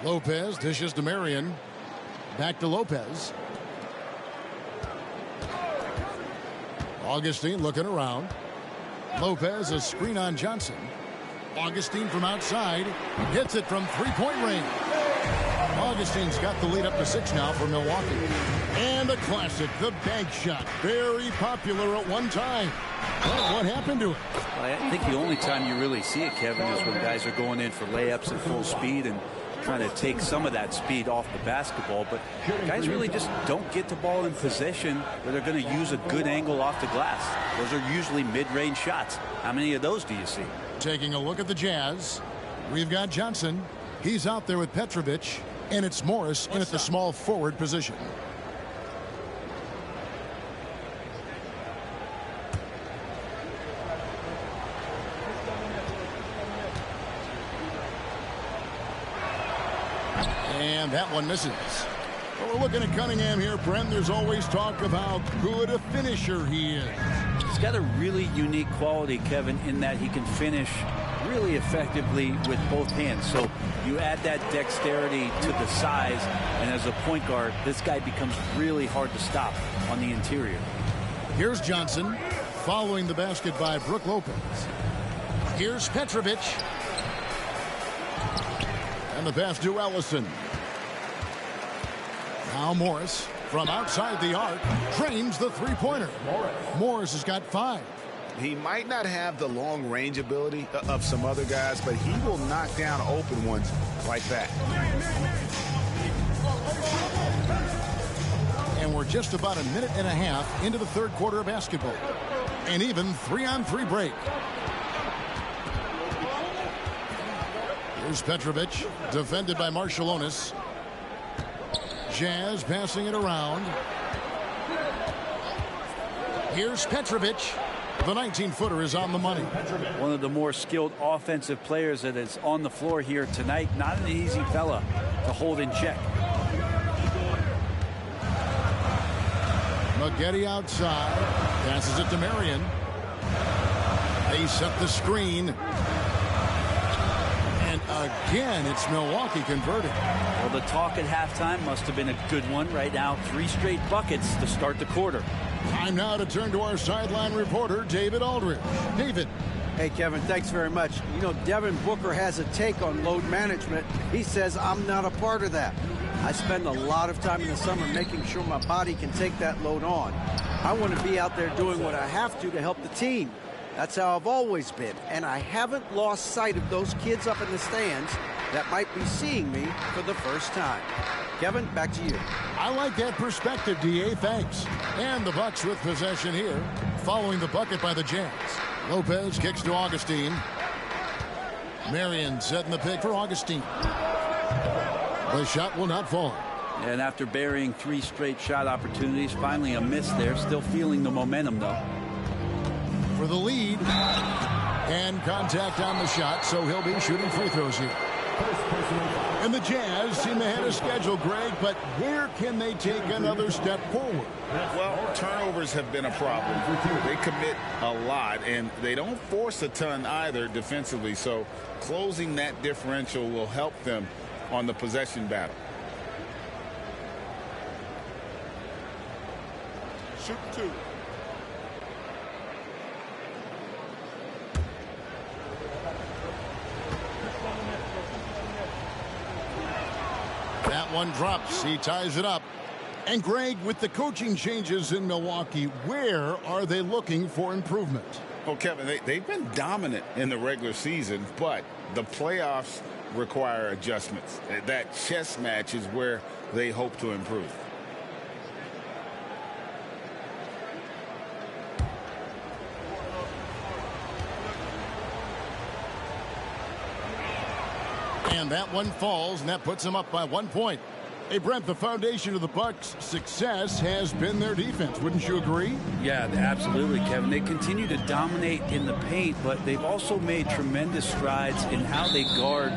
Lopez dishes to Marion. Back to Lopez. Augustine looking around. Lopez, a screen on Johnson. Augustine from outside. Hits it from three-point range. Augustine's got the lead up to 6 now for Milwaukee. And a classic, the bank shot. Very popular at one time. Well, what happened to it? I think the only time you really see it, Kevin, is when guys are going in for layups at full speed and trying to take some of that speed off the basketball. But guys really just don't get the ball in possession where they're going to use a good angle off the glass. Those are usually mid-range shots. How many of those do you see? Taking a look at the Jazz, we've got Johnson. He's out there with Petrovic, and it's Morris in at the small forward position. And that one misses. Well, we're looking at Cunningham here, Brent. There's always talk of how good a finisher he is. He's got a really unique quality, Kevin, in that he can finish really effectively with both hands. So you add that dexterity to the size, and as a point guard, this guy becomes really hard to stop on the interior. Here's Johnson following the basket by Brook Lopez. Here's Petrovic. And the pass to Ellison. Now Morris from outside the arc drains the three-pointer. Morris has got 5. He might not have the long range ability of some other guys, but he will knock down open ones like that. And we're just about a minute and a half into the third quarter of basketball. An even 3-on-3 break. Here's Petrovic, defended by Marciulionis. Jazz passing it around. Here's Petrovic. The 19-footer is on the money. One of the more skilled offensive players that is on the floor here tonight. Not an easy fella to hold in check. Maggette outside. Passes it to Marion. They set the screen. And again, it's Milwaukee converting. Well, the talk at halftime must have been a good one. Right now, 3 straight buckets to start the quarter. Time now to turn to our sideline reporter, David Aldridge. David. Hey, Kevin, thanks very much. You know, Devin Booker has a take on load management. He says, I'm not a part of that. I spend a lot of time in the summer making sure my body can take that load on. I want to be out there doing what I have to help the team. That's how I've always been. And I haven't lost sight of those kids up in the stands that might be seeing me for the first time. Kevin, back to you. I like that perspective, D.A. Thanks. And the Bucks with possession here, following the bucket by the Jazz. Lopez kicks to Augustine. Marion setting the pick for Augustine. The shot will not fall. And after burying 3 straight shot opportunities, finally a miss there. Still feeling the momentum, though. For the lead. And contact on the shot, so he'll be shooting free throws here. And the Jazz seem ahead of schedule, Greg, but where can they take another step forward? Well, turnovers have been a problem. They commit a lot, and they don't force a ton either defensively, so closing that differential will help them on the possession battle. Shoot 2. That one drops. He ties it up. And Greg, with the coaching changes in Milwaukee, where are they looking for improvement? Well, Kevin, they've been dominant in the regular season, but the playoffs require adjustments. That chess match is where they hope to improve. And that one falls, and that puts them up by 1 point. Hey, Brent, the foundation of the Bucks' success has been their defense. Wouldn't you agree? Yeah, absolutely, Kevin. They continue to dominate in the paint, but they've also made tremendous strides in how they guard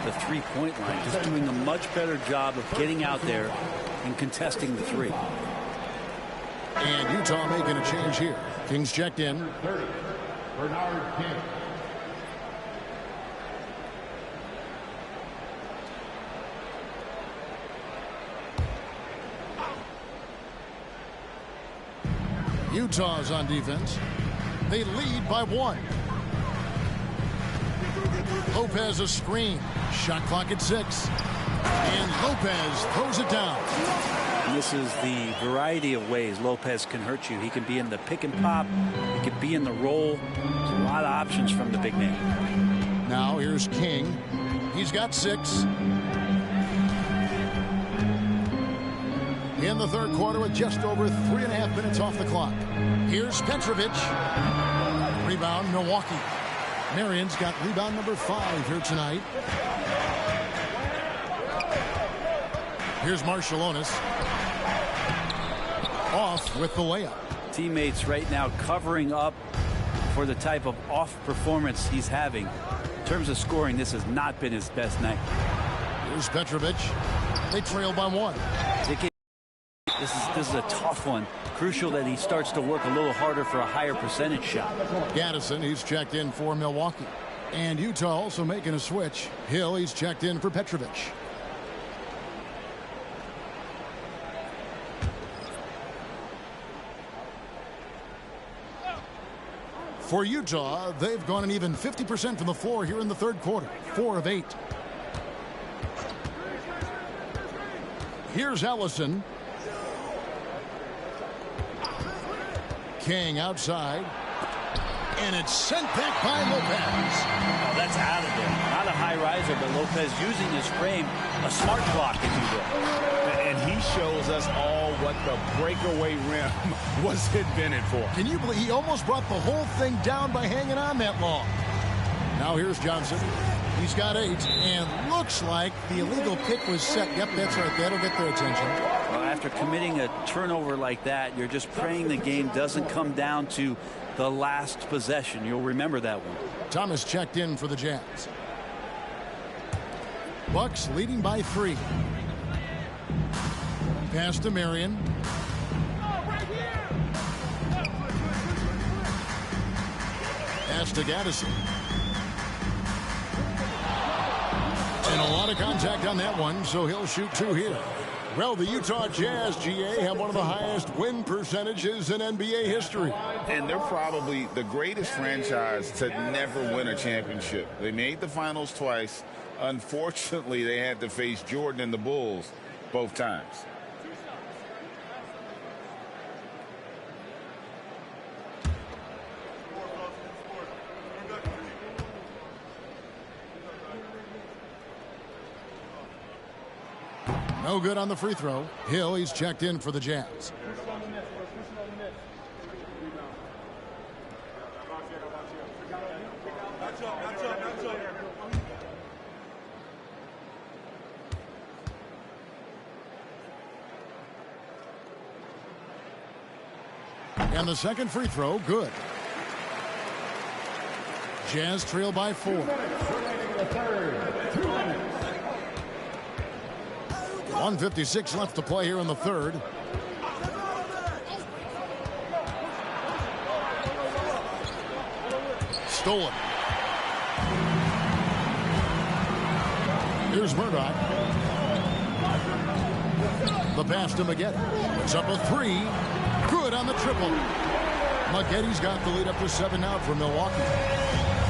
the three-point line. Just doing a much better job of getting out there and contesting the three. And Utah making a change here. Kings checked in. Bernard King. Utah's on defense. They lead by 1. Lopez a screen. Shot clock at 6. And Lopez throws it down. And this is the variety of ways Lopez can hurt you. He can be in the pick and pop. He can be in the roll. There's a lot of options from the big man. Now here's King. He's got 6. In the third quarter with just over 3.5 minutes off the clock. Here's Petrovic. Rebound, Milwaukee. Marion's got rebound number 5 here tonight. Here's Marshallonis. Off with the layup. Teammates right now covering up for the type of off performance he's having. In terms of scoring, this has not been his best night. Here's Petrovic. They trail by 1. This is a tough one. Crucial that he starts to work a little harder for a higher percentage shot. Gaddison, he's checked in for Milwaukee. And Utah also making a switch. Hill, he's checked in for Petrovic. For Utah, they've gone an even 50% from the floor here in the third quarter. 4 of 8. Here's Ellison. King outside. And it's sent back by Lopez. Oh, that's out of there. Not a high riser, but Lopez using his frame, a smart block, if you will. And he shows us all what the breakaway rim was invented for. Can you believe he almost brought the whole thing down by hanging on that long? Now here's Johnson. He's got 8, and looks like the illegal pick was set. Yep, that's right. That'll get their attention. Well, after committing a turnover like that, you're just praying the game doesn't come down to the last possession. You'll remember that one. Thomas checked in for the Jazz. Bucks leading by 3. Pass to Marion. Pass to Gaddison. And a lot of contact on that one, so he'll shoot 2 here. Well, the Utah Jazz, GA, have one of the highest win percentages in NBA history. And they're probably the greatest franchise to never win a championship. They made the finals twice. Unfortunately, they had to face Jordan and the Bulls both times. No good on the free throw. Hill, he's checked in for the Jazz. And the second free throw, good. Jazz trail by 4. 1:56 left to play here in the third. Stolen. Here's Murdoch. The pass to Maggette. It's up a 3. Good on the triple. Maggette's got the lead up to 7 now for Milwaukee.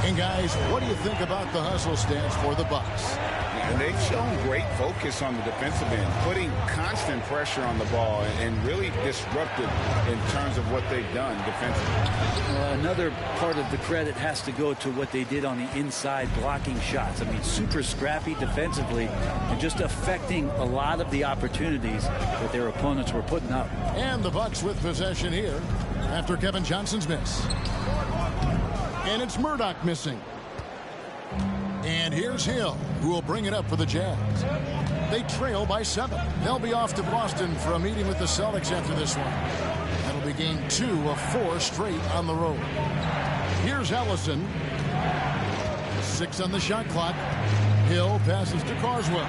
And guys, what do you think about the hustle stance for the Bucks? And they've shown great focus on the defensive end, putting constant pressure on the ball and really disruptive in terms of what they've done defensively. Another part of the credit has to go to what they did on the inside blocking shots. I mean, super scrappy defensively and just affecting a lot of the opportunities that their opponents were putting up. And the Bucks with possession here after Kevin Johnson's miss. And it's Murdoch missing. And here's Hill, who will bring it up for the Jazz. They trail by 7. They'll be off to Boston for a meeting with the Celtics after this one. That'll be game 2 of 4 straight on the road. Here's Ellison. 6 on the shot clock. Hill passes to Carswell.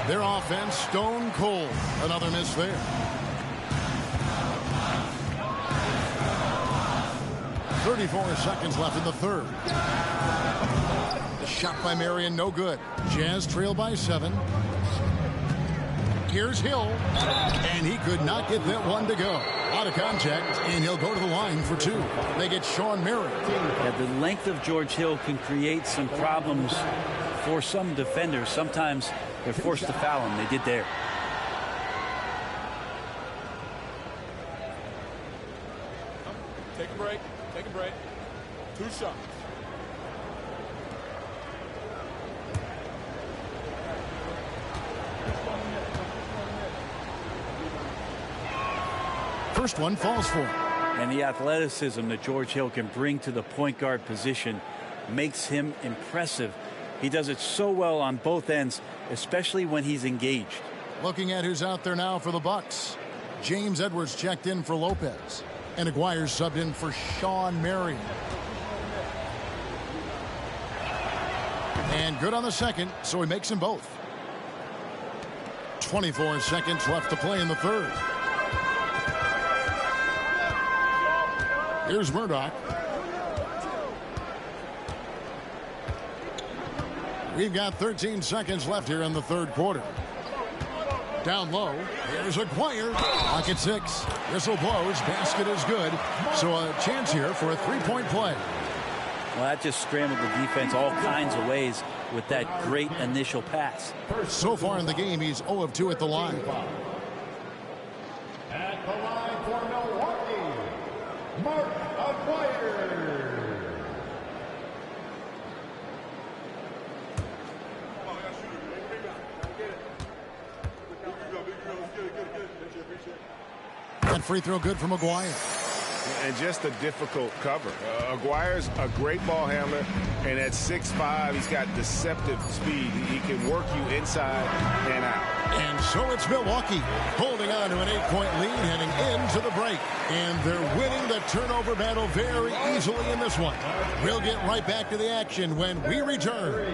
Their offense stone cold. Another miss there. 34 seconds left in the third. The shot by Marion, no good. Jazz trail by 7. Here's Hill. And he could not get that one to go. Out of contact, and he'll go to the line for 2. They get Sean Mary. Yeah, the length of George Hill can create some problems for some defenders. Sometimes they're forced to foul him. They did there. Take a break. Take a break. 2 shots. First one falls for him. And the athleticism that George Hill can bring to the point guard position makes him impressive. He does it so well on both ends, especially when he's engaged. Looking at who's out there now for the Bucks. James Edwards checked in for Lopez. And Aguirre subbed in for Sean Mary. And good on the second, so he makes them both. 24 seconds left to play in the third. Here's Murdoch. We've got 13 seconds left here in the third quarter. Down low, here's Aguirre. Clock at 6. Whistle blows, basket is good. So a chance here for a 3-point play. Well, that just scrambled the defense all kinds of ways with that great initial pass. So far in the game, he's 0 of 2 at the line. At the line for Milwaukee, Mark Aguirre. That free throw good from Aguirre. And just a difficult cover. Aguirre's a great ball handler, and at 6'5", he's got deceptive speed. He can work you inside and out. And so it's Milwaukee holding on to an 8-point lead heading into the break. And they're winning the turnover battle very easily in this one. We'll get right back to the action when we return.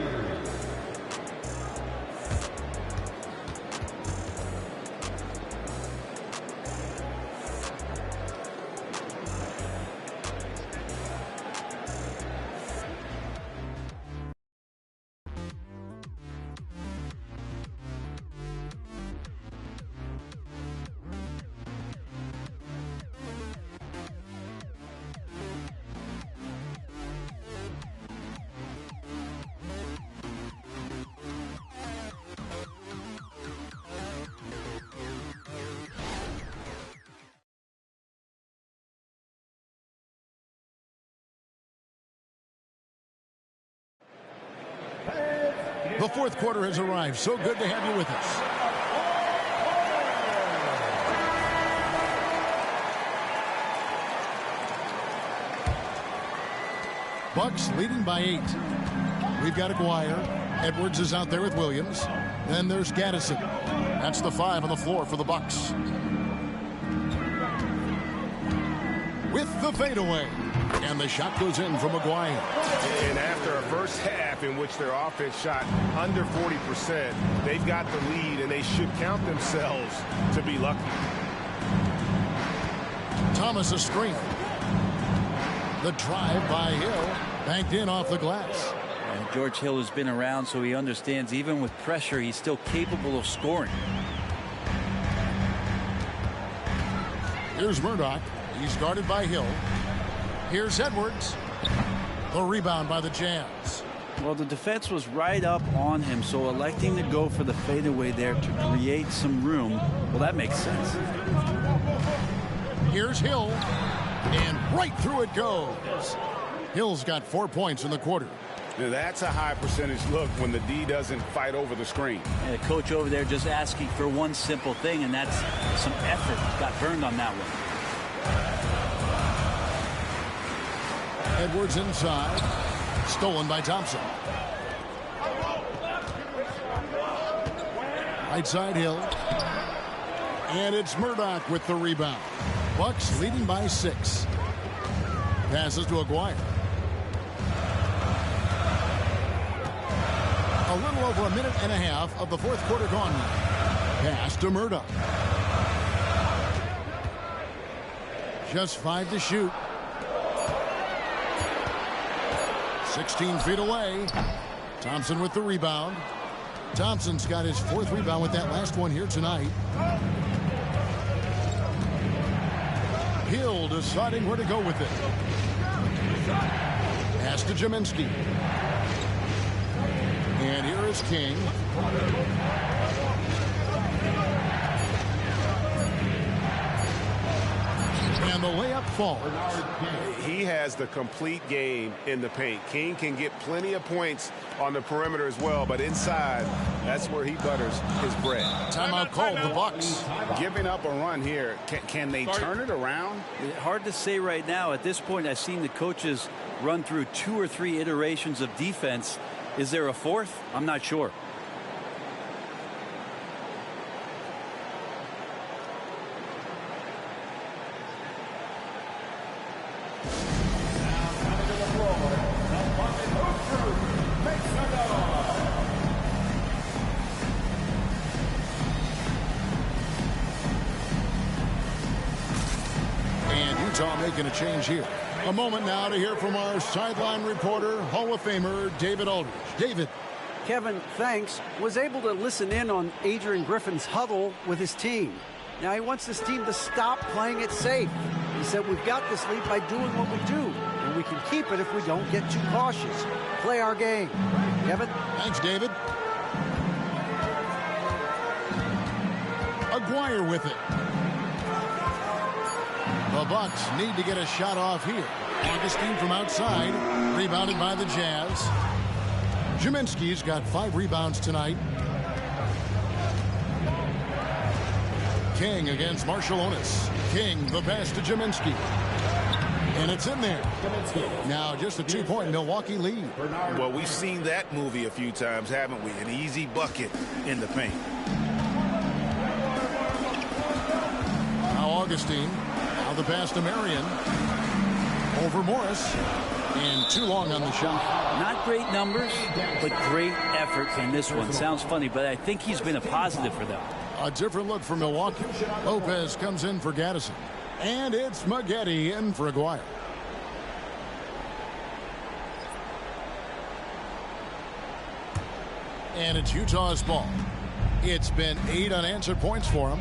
The fourth quarter has arrived. So good to have you with us. Bucks leading by 8. We've got Aguirre. Edwards is out there with Williams. Then there's Gaddison. That's the 5 on the floor for the Bucks. With the fadeaway. And the shot goes in from Aguirre. And after a first half in which their offense shot under 40%, they've got the lead, and they should count themselves to be lucky. Thomas a screen. The drive by Hill. Banked in off the glass. And George Hill has been around, so he understands even with pressure, he's still capable of scoring. Here's Murdoch. He's guarded by Hill. Here's Edwards. The rebound by the Jazz. Well, the defense was right up on him, so electing to go for the fadeaway there to create some room, well, that makes sense. Here's Hill. And right through it goes. Hill's got 4 points in the quarter. Now, that's a high percentage look when the D doesn't fight over the screen. And the coach over there just asking for one simple thing, and that's some effort. Got burned on that one. Edwards inside. Stolen by Thompson. Right side Hill. And it's Murdoch with the rebound. Bucks leading by 6. Passes to Aguirre. A little over a minute and a half of the fourth quarter gone now. Pass to Murdoch. Just 5 to shoot. 16 feet away. Thompson with the rebound. Thompson's got his 4th rebound with that last one here tonight. Hill deciding where to go with it. Pass to Jaminski. And here is King. And the layup falls. He has the complete game in the paint. King can get plenty of points on the perimeter as well, but inside, that's where he butters his bread. Timeout called, the Bucks. Giving up a run here. Can they turn it around? Hard to say right now. At this point, I've seen the coaches run through 2 or 3 iterations of defense. Is there a fourth? I'm not sure. Making a change here. A moment now to hear from our sideline reporter, Hall of Famer David Aldridge. David. Kevin, thanks, was able to listen in on Adrian Griffin's huddle with his team. Now he wants this team to stop playing it safe. He said, we've got this lead by doing what we do, and we can keep it if we don't get too cautious. Play our game. Kevin? Thanks, David. Aguirre with it. The Bucks need to get a shot off here. Augustine from outside, rebounded by the Jazz. Jaminski's got 5 rebounds tonight. King against Marshallonis. King, the pass to Jaminski. And it's in there. Now just a 2-point Milwaukee lead. Well, we've seen that movie a few times, haven't we? An easy bucket in the paint. Now Augustine. Now the pass to Marion. Over Morris. And too long on the shot. Not great numbers, but great effort in this one. Sounds funny, but I think he's been a positive for them. A different look for Milwaukee. Lopez comes in for Gaddison. And it's Maggette in for Aguirre. And it's Utah's ball. It's been 8 unanswered points for him.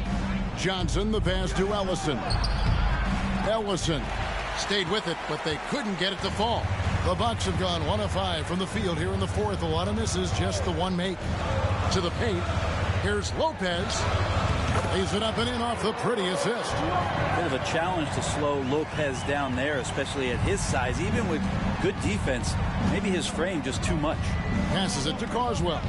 Johnson, the pass to Ellison. Ellison stayed with it, but they couldn't get it to fall. The Bucks have gone 1 of 5 from the field here in the fourth. A lot of misses, just the one make. To the paint. Here's Lopez. Lays it up and in off the pretty assist. Bit of a challenge to slow Lopez down there, especially at his size. Even with good defense, maybe his frame just too much. Passes it to Carswell.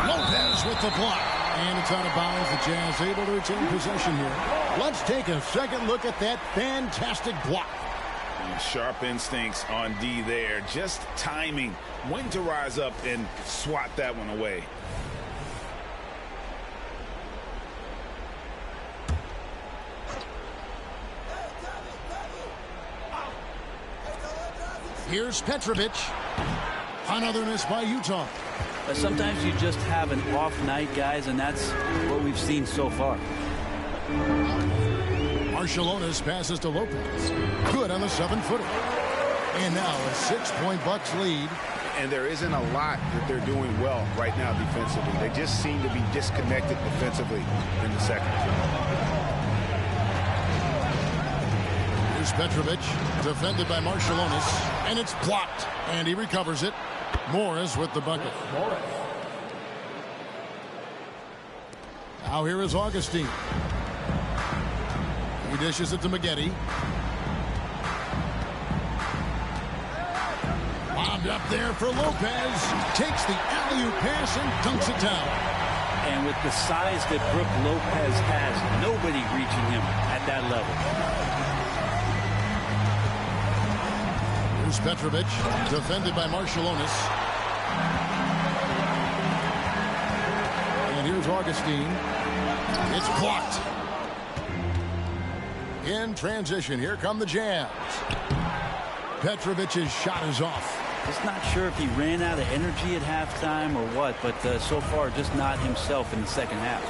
Lopez with the block. And it's out of bounds. The Jazz able to retain possession here. Let's take a second look at that fantastic block. Sharp instincts on D there. Just timing when to rise up and swat that one away. Here's Petrovic. Another miss by Utah. Sometimes you just have an off night, guys, and that's what we've seen so far. Marshallonis passes to Lopez. Good on the 7-footer. And now a 6-point Bucks lead. And there isn't a lot that they're doing well right now defensively. They just seem to be disconnected defensively in the second. Here's Petrovic, defended by Marshallonis, and it's blocked. And he recovers it. Morris with the bucket. Now here is Augustine. He dishes it to Maggette. Bombed up there for Lopez. Takes the alley-oop pass and dunks it down. And with the size that Brook Lopez has, nobody reaching him at that level. Here's Petrovic, defended by Marshallonis. And here's Augustine. It's blocked. In transition, here come the Jazz. Petrovic's shot is off. Just not sure if he ran out of energy at halftime or what, but so far just not himself in the second half.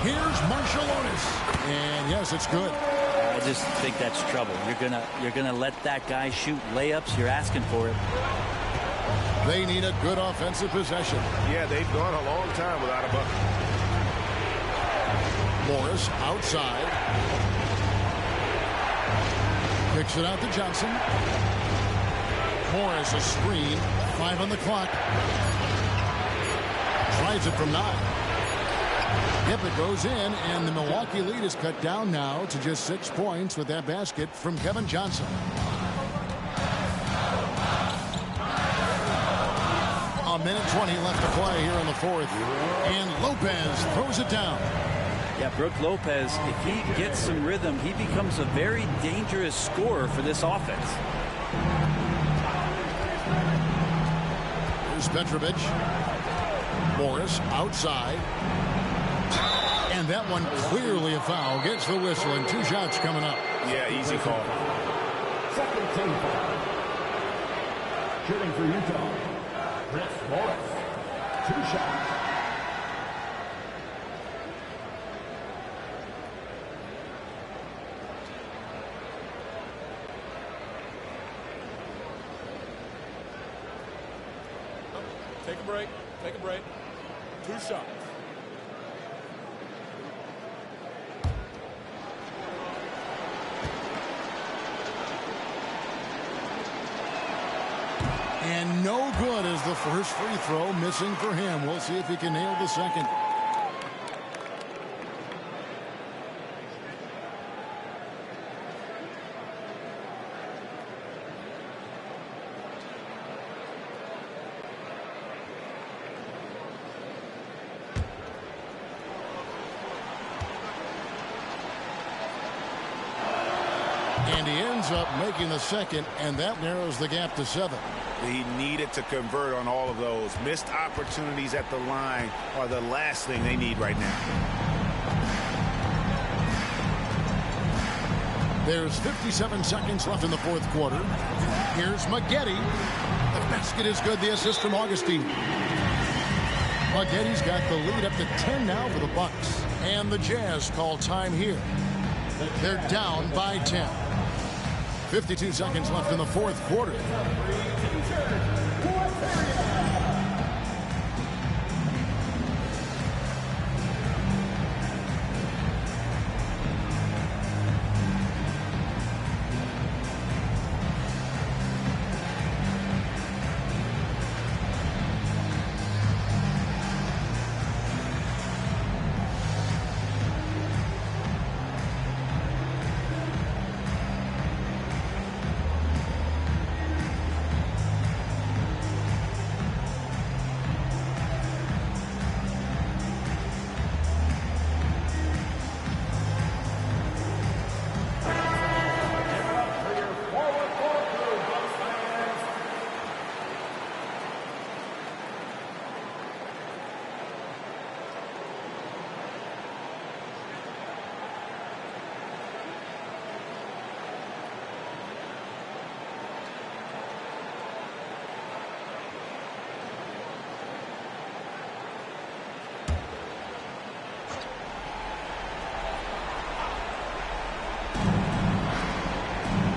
Here's Marshallonis. And yes, it's good. I just think that's trouble. You're gonna let that guy shoot layups. You're asking for it. They need a good offensive possession. Yeah, they've gone a long time without a bucket. Morris outside. Kicks it out to Johnson. Morris a screen. 5 on the clock. Tries it from 9. Yep, it goes in, and the Milwaukee lead is cut down now to just 6 points with that basket from Kevin Johnson. A minute 20 left to play here in the fourth. And Lopez throws it down. Yeah, Brook Lopez, if he gets some rhythm, he becomes a very dangerous scorer for this offense. Here's Petrovic. Morris outside. And that one clearly a foul. Gets the whistle, and 2 shots coming up. Yeah, easy call. Second team foul. Shooting for Utah, Chris Morris. 2 shots. Take a break. Take a break. 2 shots. And no good as the first free throw, missing for him. We'll see if he can nail the second. And he ends up making the second, and that narrows the gap to 7. He needed to convert on all of those. Missed opportunities at the line are the last thing they need right now. There's 57 seconds left in the fourth quarter. Here's Maggette. The basket is good. The assist from Augustine. Maggette's got the lead up to 10 now for the Bucks. And the Jazz call time here. They're down by 10. 52 seconds left in the fourth quarter.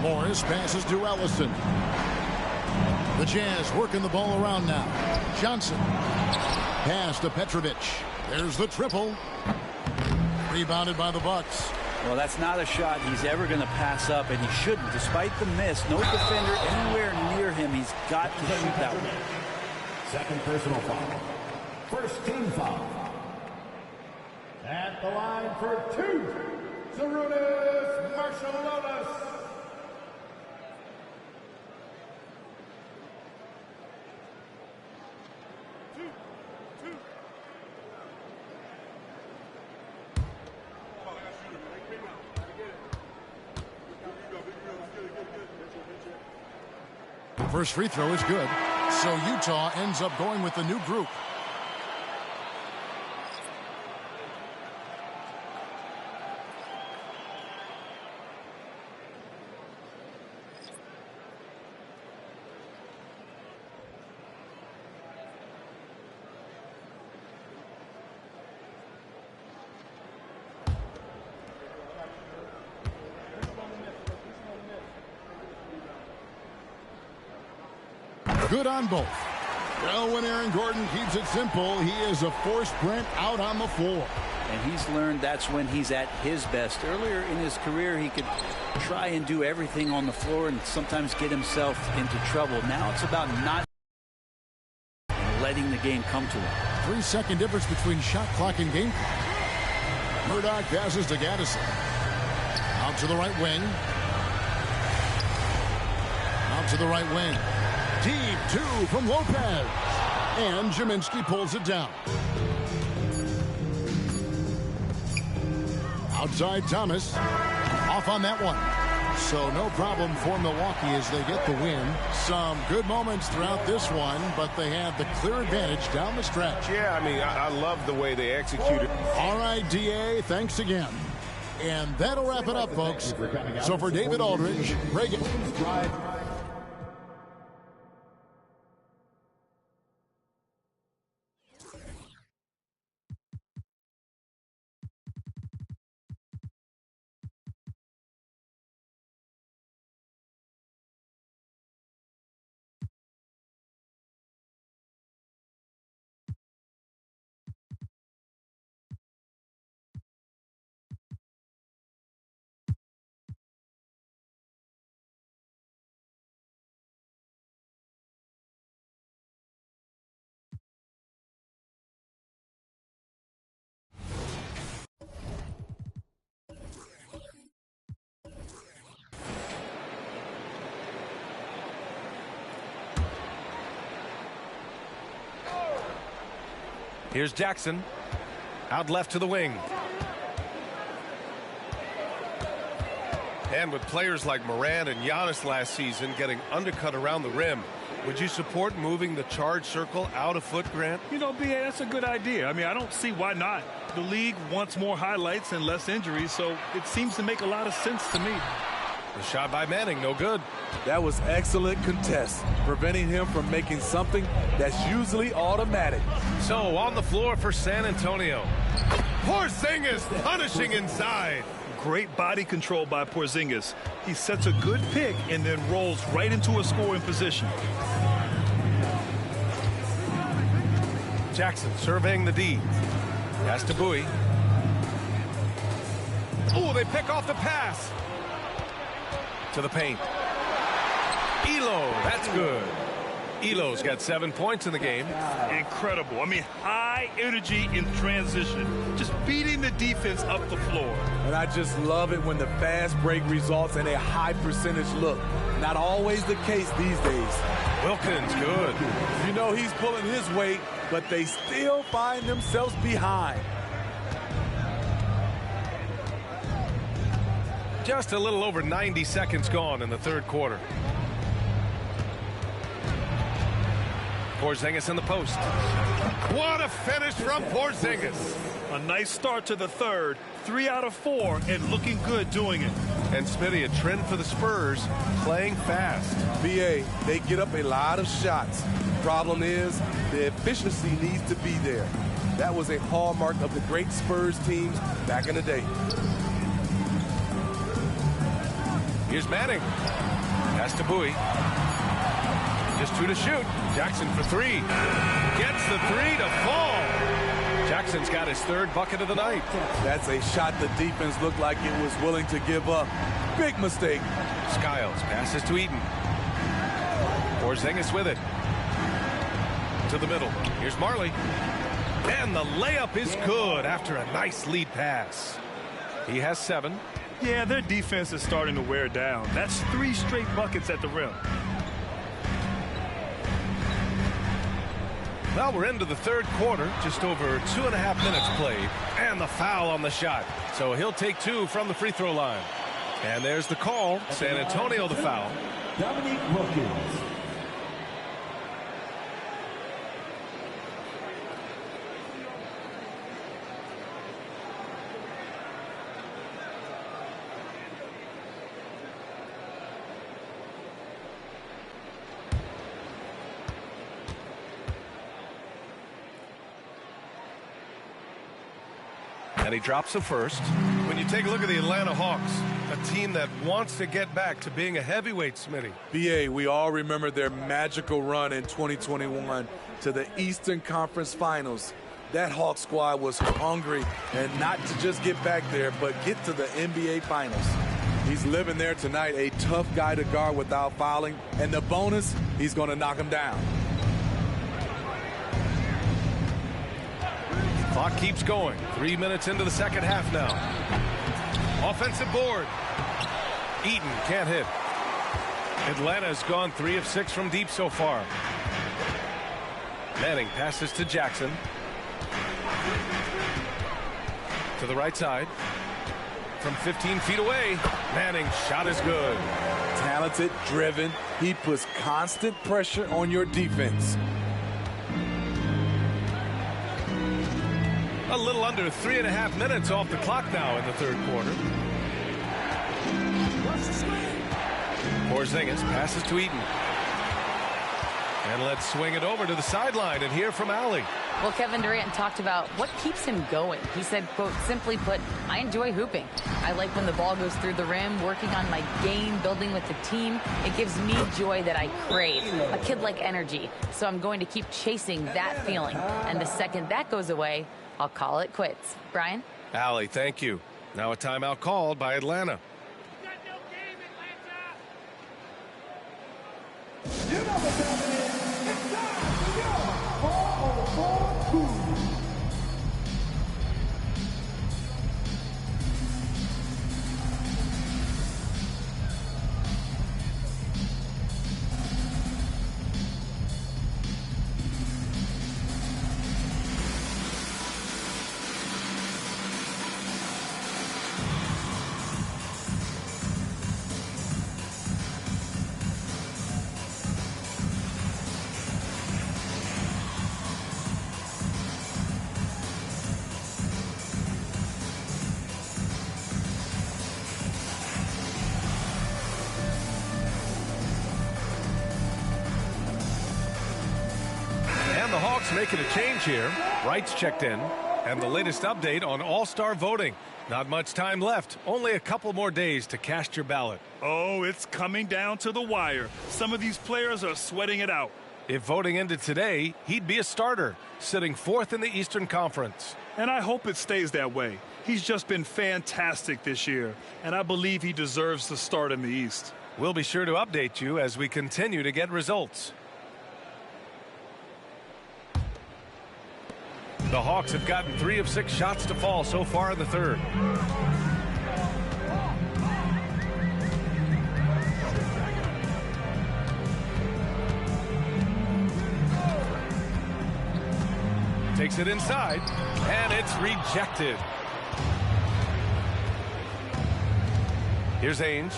Morris passes to Ellison. The Jazz working the ball around now. Johnson. Pass to Petrovic. There's the triple. Rebounded by the Bucks. Well, that's not a shot he's ever going to pass up, and he shouldn't. Despite the miss, no defender anywhere near him. He's got to shoot that one. Second personal foul. First team foul. At the line for 2, Sarunas Marciulionis. First free throw is good. So Utah ends up going with the new group. Good on both. Well, when Aaron Gordon keeps it simple, he is a force sprint out on the floor. And he's learned that's when he's at his best. Earlier in his career, he could try and do everything on the floor and sometimes get himself into trouble. Now it's about not letting the game come to him. 3-second difference between shot clock and game clock. Murdoch passes to Gaddison. Out to the right wing. Out to the right wing. Deep two from Lopez. And Jaminski pulls it down. Outside Thomas. Off on that one. So no problem for Milwaukee as they get the win. Some good moments throughout this one, but they had the clear advantage down the stretch. Yeah, I mean, I love the way they executed. All right, DA, thanks again. And that'll wrap it up, folks. So for David Aldridge, Reagan. Here's Jackson. Out left to the wing. And with players like Morant and Giannis last season getting undercut around the rim, would you support moving the charge circle out a foot, Grant? You know, B.A., that's a good idea. I mean, I don't see why not. The league wants more highlights and less injuries, so it seems to make a lot of sense to me. The shot by Manning, no good. That was excellent contest, preventing him from making something that's usually automatic. So on the floor for San Antonio. Porzingis punishing inside. Great body control by Porzingis. He sets a good pick and then rolls right into a scoring position. Jackson surveying the D. Pass to Bowie. Oh, they pick off the pass. To the paint. Elo, that's good. Elo's got 7 points in the game. Incredible. I mean, high energy in transition. Just beating the defense up the floor. And I just love it when the fast break results in a high percentage look. Not always the case these days. Wilkins, good. You know he's pulling his weight, but they still find themselves behind. Just a little over 90 seconds gone in the third quarter. Porzingis in the post. What a finish from Porzingis. A nice start to the third. 3 out of 4 and looking good doing it. And Smitty, a trend for the Spurs, playing fast. BA, they get up a lot of shots. Problem is, the efficiency needs to be there. That was a hallmark of the great Spurs teams back in the day. Here's Manning. Pass to Bowie. Just 2 to shoot. Jackson for 3. Gets the 3 to fall. Jackson's got his 3rd bucket of the night. That's a shot the defense looked like it was willing to give up. Big mistake. Skiles passes to Eaton. Porzingis with it. To the middle. Here's Marley. And the layup is good after a nice lead pass. He has 7. Yeah, their defense is starting to wear down. That's 3 straight buckets at the rim. Well, we're into the third quarter, just over 2.5 minutes played, and the foul on the shot. So he'll take 2 from the free throw line. And there's the call. San Antonio the foul. Dominique Wilkins. And he drops the first. When when you take a look at the Atlanta Hawks, a team that wants to get back to being a heavyweight, Smitty. BA, we all remember their magical run in 2021 to the Eastern Conference Finals. That Hawk squad was hungry, and not to just get back there, but get to the NBA Finals. He's living there tonight, a tough guy to guard without fouling, and the bonus, he's going to knock him down. Clock keeps going. 3 minutes into the second half now. Offensive board. Eaton can't hit. Atlanta's gone 3 of 6 from deep so far. Manning passes to Jackson. To the right side. From 15 feet away. Manning's shot is good. Talented, driven. He puts constant pressure on your defense. A little under 3.5 minutes off the clock now in the third quarter. Porzingis passes to Eaton. And let's swing it over to the sideline and hear from Allie. Well, Kevin Durant talked about what keeps him going. He said, quote, simply put, I enjoy hooping. I like when the ball goes through the rim, working on my game, building with the team. It gives me joy that I crave, a kid-like energy. So I'm going to keep chasing that feeling. And the second that goes away, I'll call it quits. Brian? Allie, thank you. Now a timeout called by Atlanta. The Hawks making a change here. Wright's checked in. And the latest update on All-Star voting. Not much time left. Only a couple more days to cast your ballot. Oh, it's coming down to the wire. Some of these players are sweating it out. If voting ended today, he'd be a starter, sitting 4th in the Eastern Conference. And I hope it stays that way. He's just been fantastic this year, and I believe he deserves the start in the East. We'll be sure to update you as we continue to get results. The Hawks have gotten 3 of 6 shots to fall so far in the third. Takes it inside, and it's rejected. Here's Ainge.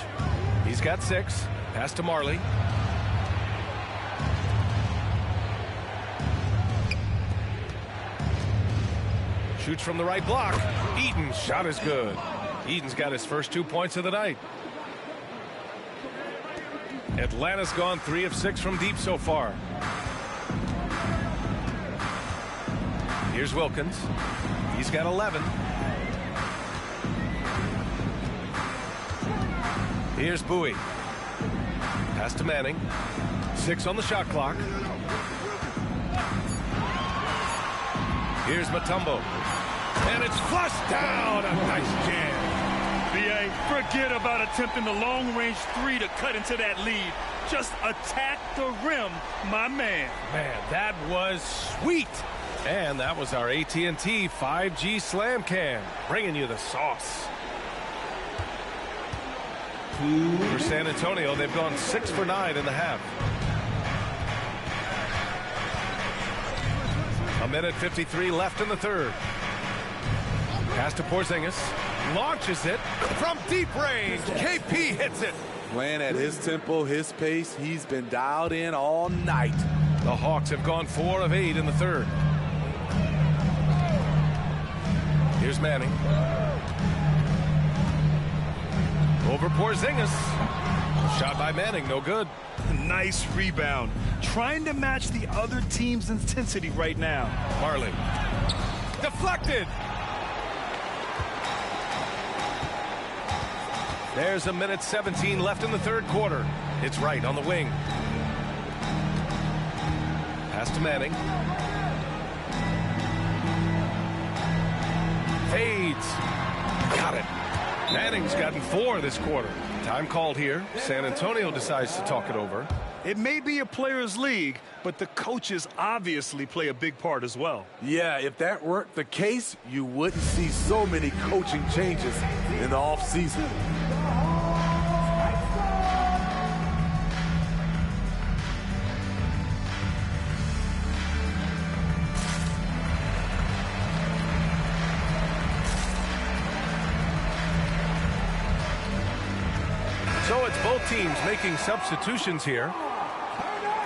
He's got 6. Pass to Marley. Shoots from the right block. Eaton's shot is good. Eaton's got his first 2 points of the night. Atlanta's gone 3 of 6 from deep so far. Here's Wilkins. He's got 11. Here's Bowie. Pass to Manning. 6 on the shot clock. Here's Mutombo. And it's flushed down. A nice jam. B.A., forget about attempting the long-range 3 to cut into that lead. Just attack the rim, my man. Man, that was sweet. And that was our AT&T 5G Slam Cam, bringing you the sauce. For San Antonio, they've gone 6 for 9 in the half. A minute 53 left in the third. Pass to Porzingis. Launches it from deep range. KP hits it. Playing at his tempo, his pace. He's been dialed in all night. The Hawks have gone 4 of 8 in the third. Here's Manning. Over Porzingis. Shot by Manning, no good. Nice rebound. Trying to match the other team's intensity right now. Marley. Deflected. There's a minute 17 left in the third quarter. It's Wright on the wing. Pass to Manning. Fades. Got it. Manning's gotten 4 this quarter. Time called here. San Antonio decides to talk it over. It may be a players' league, but the coaches obviously play a big part as well. Yeah, if that weren't the case, you wouldn't see so many coaching changes in the offseason. So it's both teams making substitutions here.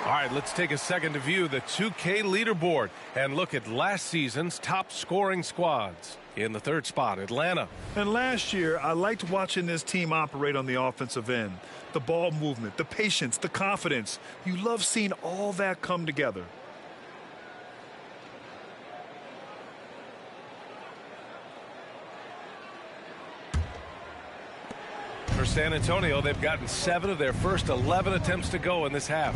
All right, let's take a second to view the 2K leaderboard and look at last season's top scoring squads. In the third spot, Atlanta. And last year, I liked watching this team operate on the offensive end. The ball movement, the patience, the confidence. You love seeing all that come together. For San Antonio, they've gotten 7 of their first 11 attempts to go in this half.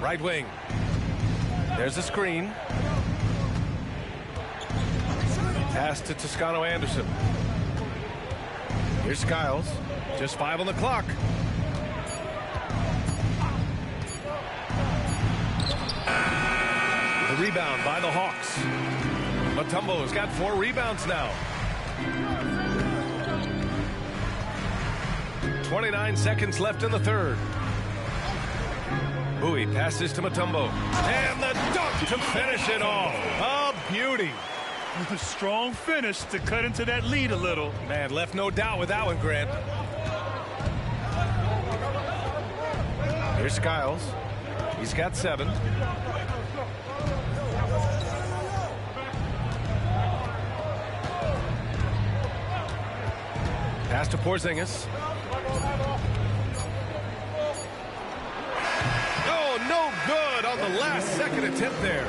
Right wing. There's a screen. Pass to Toscano Anderson. Here's Skiles. Just 5 on the clock. The rebound by the Hawks. Mutombo's got 4 rebounds now. 29 seconds left in the third. Bowie passes to Mutombo. And the dunk to finish it off. A beauty. With a strong finish to cut into that lead a little. Man, left no doubt with that one, Grant. Here's Skiles. He's got 7. Pass to Porzingis. Oh, no good on the last second attempt there.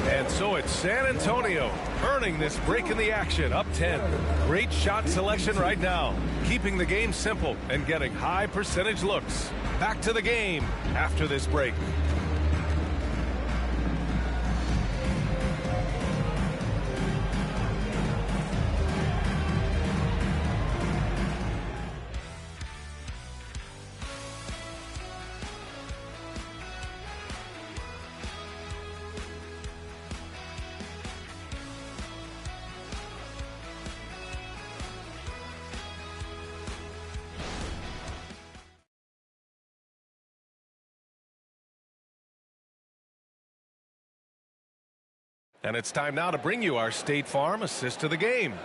And so it's San Antonio earning this break in the action, up 10. Great shot selection right now, keeping the game simple and getting high percentage looks. Back to the game after this break. And it's time now to bring you our State Farm assist to the game.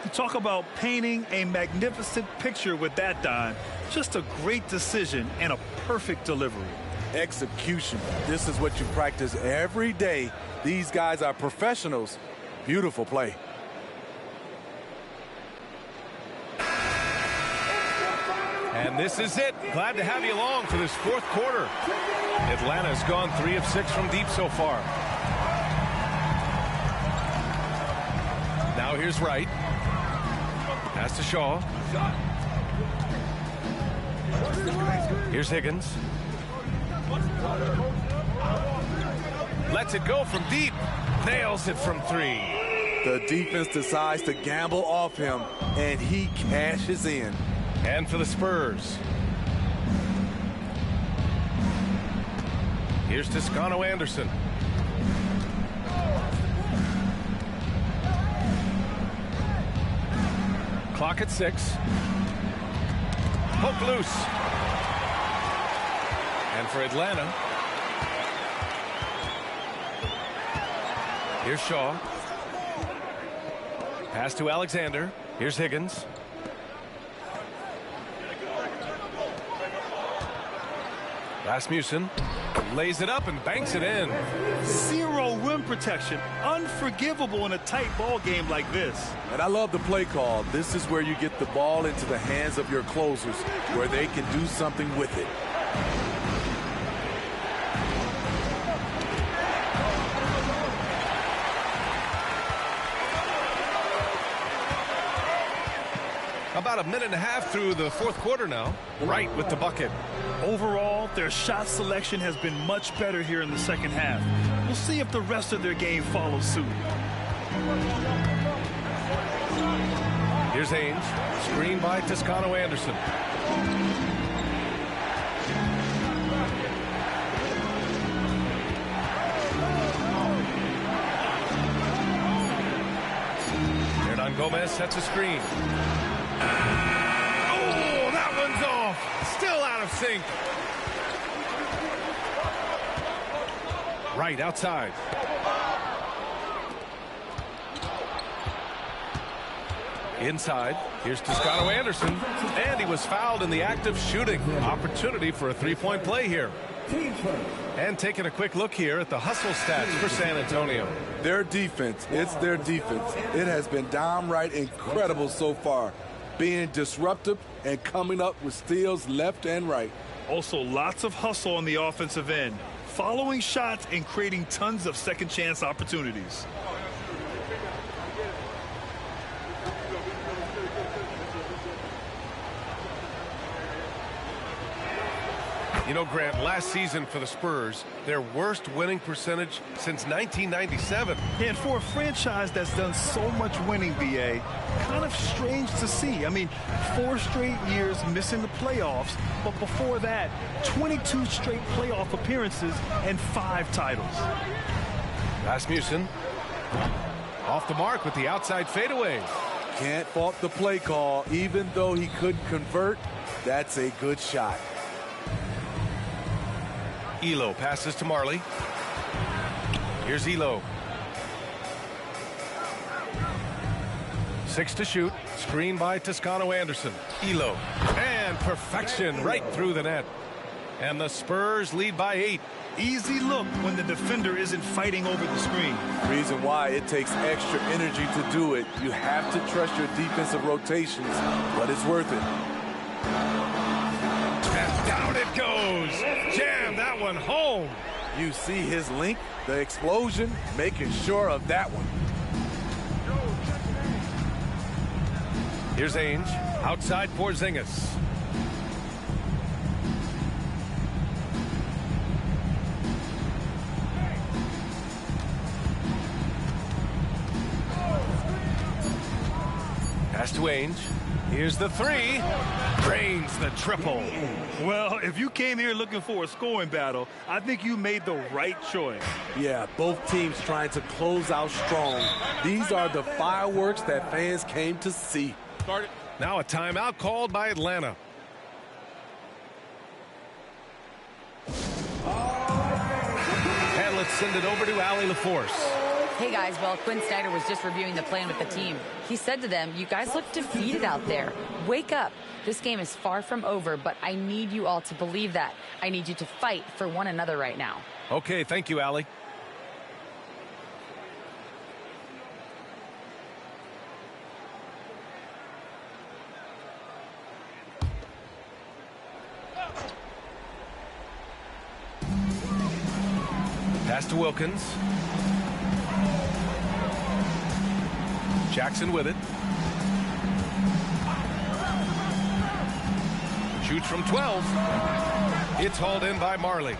You talk about painting a magnificent picture with that, Don. Just a great decision and a perfect delivery. Execution. This is what you practice every day. These guys are professionals. Beautiful play. And this is it. Glad to have you along for this fourth quarter. Atlanta's gone 3 of 6 from deep so far. Now here's Wright. Pass to Shaw. Here's Higgins. Lets it go from deep. Nails it from 3. The defense decides to gamble off him, and he cashes in. And for the Spurs. Here's Toscano Anderson. Clock at 6. Poke loose. And for Atlanta, here's Shaw. Pass to Alexander. Here's Higgins. Rasmussen lays it up and banks it in. 0 rim protection. Unforgivable in a tight ball game like this. And I love the play call. This is where you get the ball into the hands of your closers, where they can do something with it. about a minute and a half through the fourth quarter now. Right with the bucket. Overall, their shot selection has been much better here in the second half. We'll see if the rest of their game follows suit. Here's Ainge. Screen by Toscano Anderson. Gomez sets a screen. Oh, that one's off. Still out of sync. Right outside. Inside. Here's Toscano Anderson. And he was fouled in the act of shooting. Opportunity for a three-point play here. And taking a quick look here at the hustle stats for San Antonio. Their defense, it's their defense. It has been downright incredible so far, being disruptive and coming up with steals left and right. Also, lots of hustle on the offensive end, following shots and creating tons of second chance opportunities. You know, Grant, last season for the Spurs, their worst winning percentage since 1997. And for a franchise that's done so much winning, BA, kind of strange to see. I mean, 4 straight years missing the playoffs, but before that, 22 straight playoff appearances and 5 titles. Rasmussen off the mark with the outside fadeaway. Can't fault the play call. Even though he couldn't convert, that's a good shot. Elo passes to Marley. Here's Elo. 6 to shoot. Screen by Toscano Anderson. Elo. And perfection right through the net. And the Spurs lead by 8. Easy look when the defender isn't fighting over the screen. Reason why it takes extra energy to do it. You have to trust your defensive rotations, but it's worth it. And down it goes. Jam that one home. You see his link, the explosion, making sure of that one. Here's Ainge. Outside Porzingis. Pass to Ainge. Here's the 3. Drains the triple. Well, if you came here looking for a scoring battle, I think you made the right choice. Yeah, both teams trying to close out strong. These are the fireworks that fans came to see. Now a timeout called by Atlanta. And let's send it over to Allie LaForce. Hey guys, well, Quinn Snyder was just reviewing the plan with the team. He said to them, you guys look defeated out there. Wake up. This game is far from over, but I need you all to believe that. I need you to fight for one another right now. Okay, thank you, Allie. Pass to Wilkins. Jackson with it. Shoots from 12. It's hauled in by Marley.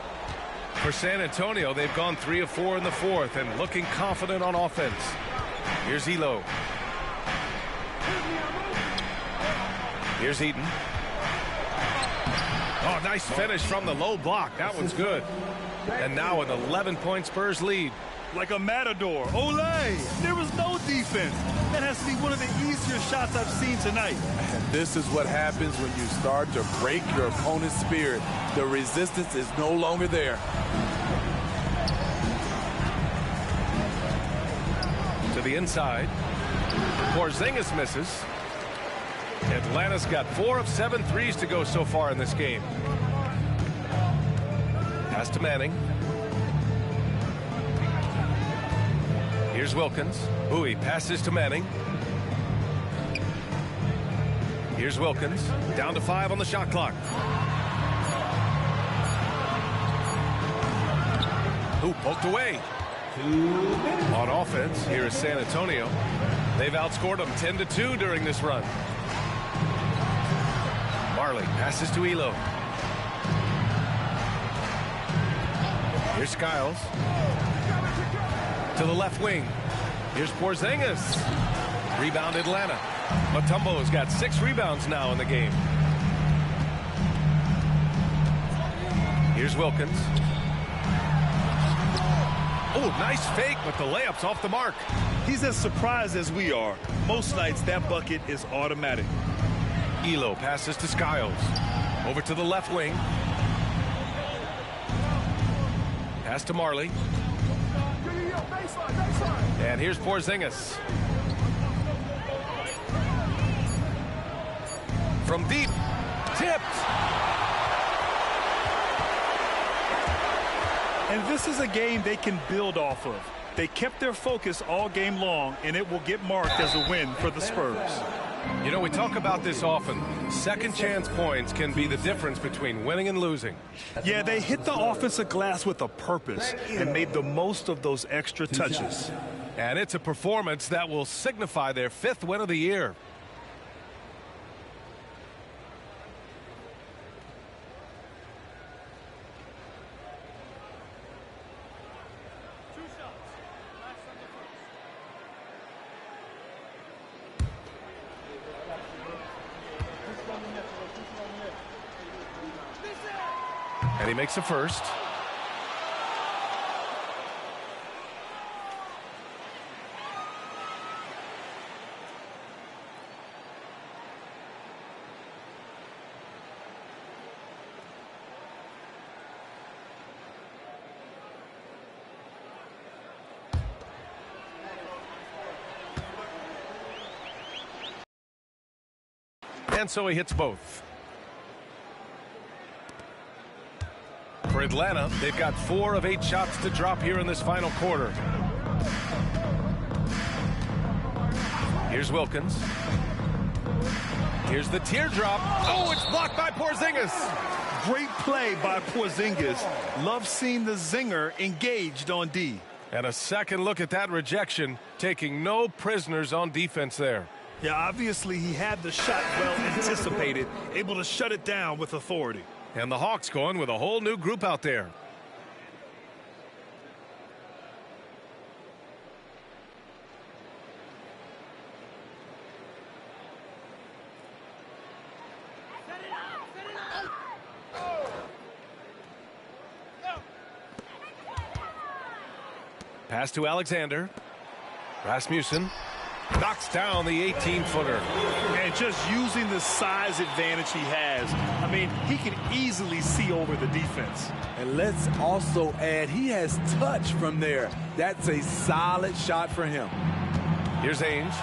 For San Antonio, they've gone 3 of 4 in the fourth and looking confident on offense. Here's Elo. Here's Eaton. Oh, nice finish from the low block. That one's good. And now an 11-point Spurs lead. Like a matador. Olé! There was no defense. That has to be one of the easier shots I've seen tonight. And this is what happens when you start to break your opponent's spirit. The resistance is no longer there. To the inside. Porzingis misses. Atlanta's got 4 of 7 threes to go so far in this game. Pass to Manning. Here's Wilkins. Bowie passes to Manning. Here's Wilkins. Down to 5 on the shot clock. Who poked away? On offense, here is San Antonio. They've outscored them 10-2 during this run. Marley passes to Elo. Here's Skiles. To the left wing. Here's Porzingis. Rebound Atlanta. Mutombo's got 6 rebounds now in the game. Here's Wilkins. Oh, nice fake, but the layup's off the mark. He's as surprised as we are. Most nights that bucket is automatic. Elo passes to Skiles. Over to the left wing. Pass to Marley. And here's Porzingis. From deep. Tipped. And this is a game they can build off of. They kept their focus all game long, and it will get marked as a win for the Spurs. You know, we talk about this often. Second chance points can be the difference between winning and losing. Yeah, they hit the offensive glass with a purpose and made the most of those extra touches. And it's a performance that will signify their 5th win of the year. And he makes a first. And so he hits both. For Atlanta, they've got 4 of 8 shots to drop here in this final quarter. Here's Wilkins. Here's the teardrop. Oh, it's blocked by Porzingis. Great play by Porzingis. Love seeing the zinger engaged on D. And a second look at that rejection, taking no prisoners on defense there. Yeah, obviously he had the shot well anticipated, able to shut it down with authority. And the Hawks going with a whole new group out there. Pass to Alexander. Rasmussen knocks down the 18-footer. And just using the size advantage he has. I mean, he can easily see over the defense. And let's also add, he has touch from there. That's a solid shot for him. Here's Ainge.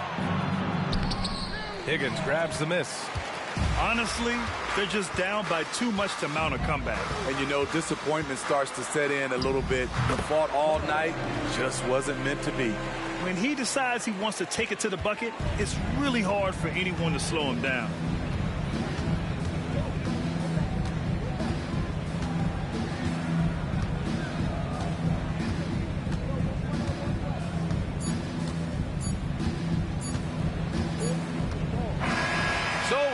Higgins grabs the miss. Honestly, they're just down by too much to mount a comeback. And, you know, disappointment starts to set in a little bit. The fought all night just wasn't meant to be. When he decides he wants to take it to the bucket, it's really hard for anyone to slow him down.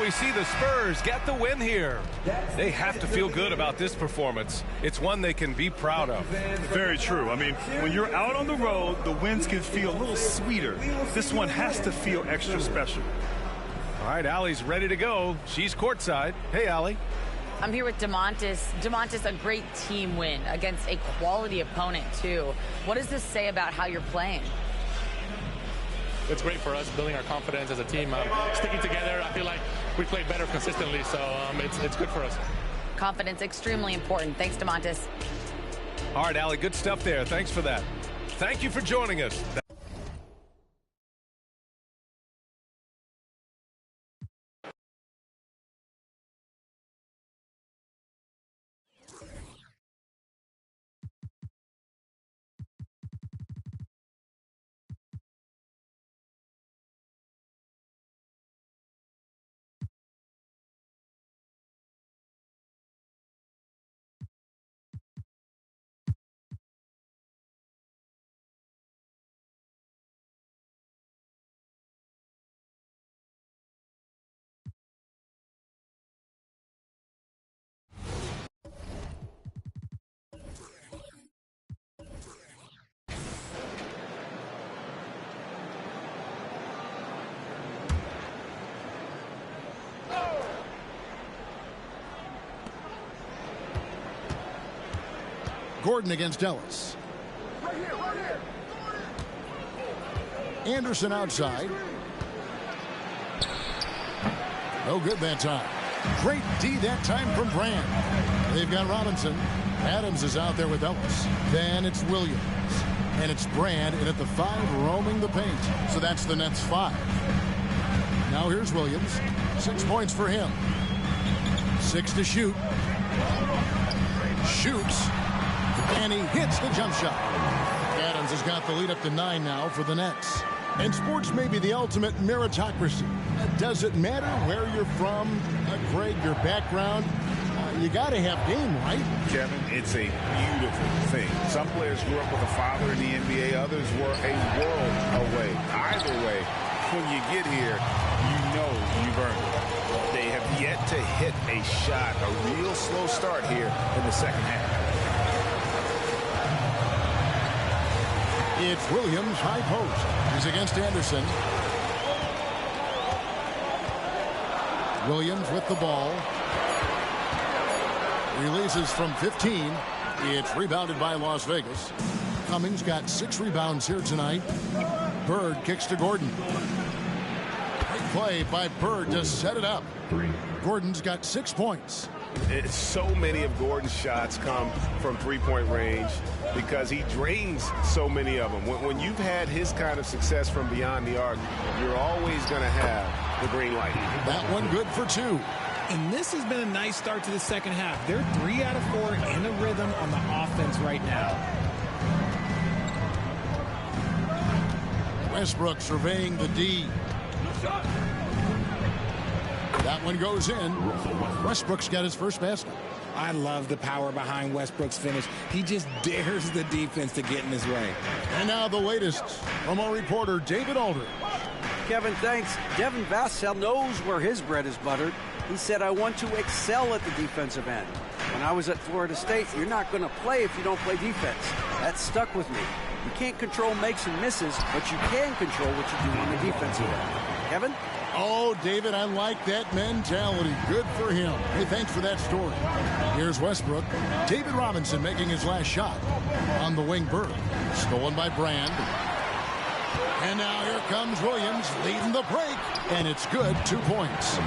We see the Spurs get the win here. They have to feel good about this performance. It's one they can be proud of. Very true. I mean, when you're out on the road, the wins can feel a little sweeter. This one has to feel extra special. All right, Allie's ready to go. She's courtside. Hey, Allie. I'm here with DeMontis. DeMontis, a great team win against a quality opponent, too. What does this say about how you're playing? It's great for us, building our confidence as a team, sticking together. I feel like we play better consistently, so it's good for us. Confidence, extremely important. Thanks, DeMontis. All right, Allie, good stuff there. Thanks for that. Thank you for joining us. Gordon against Ellis. Anderson outside. No good that time. Great D that time from Brand. They've got Robinson. Adams is out there with Ellis. Then it's Williams. And it's Brand in at the 5 roaming the paint. So that's the Nets 5. Now here's Williams. 6 points for him. 6 to shoot. Shoots. And he hits the jump shot. Adams has got the lead up to 9 now for the Nets. And sports may be the ultimate meritocracy. Does it matter where you're from, Greg, your background? You got to have game, right? Kevin, it's a beautiful thing. Some players grew up with a father in the NBA. Others were a world away. Either way, when you get here, you know you've earned it. They have yet to hit a shot, a real slow start here in the second half. It's Williams, high post. He's against Anderson. Williams with the ball. Releases from 15. It's rebounded by Las Vegas. Cummings got 6 rebounds here tonight. Bird kicks to Gordon. Great play by Bird to set it up. Gordon's got 6 points. It's so many of Gordon's shots come from three-point range because he drains so many of them. When you've had his kind of success from beyond the arc, you're always going to have the green light. That one good for 2. And this has been a nice start to the second half. They're 3 out of 4 in a rhythm on the offense right now. Westbrook surveying the D. That one goes in. Westbrook's got his first basket. I love the power behind Westbrook's finish. He just dares the defense to get in his way. And now the latest from our reporter, David Aldridge. Kevin, thanks. Devin Vassell knows where his bread is buttered. He said, I want to excel at the defensive end. When I was at Florida State, you're not going to play if you don't play defense. That stuck with me. You can't control makes and misses, but you can control what you do on the defensive end. Kevin? Oh, David, I like that mentality. Good for him. Hey, thanks for that story. Here's Westbrook. David Robinson making his last shot on the wing. Bird. Stolen by Brand. And now here comes Williams leading the break. And it's good. 2 points.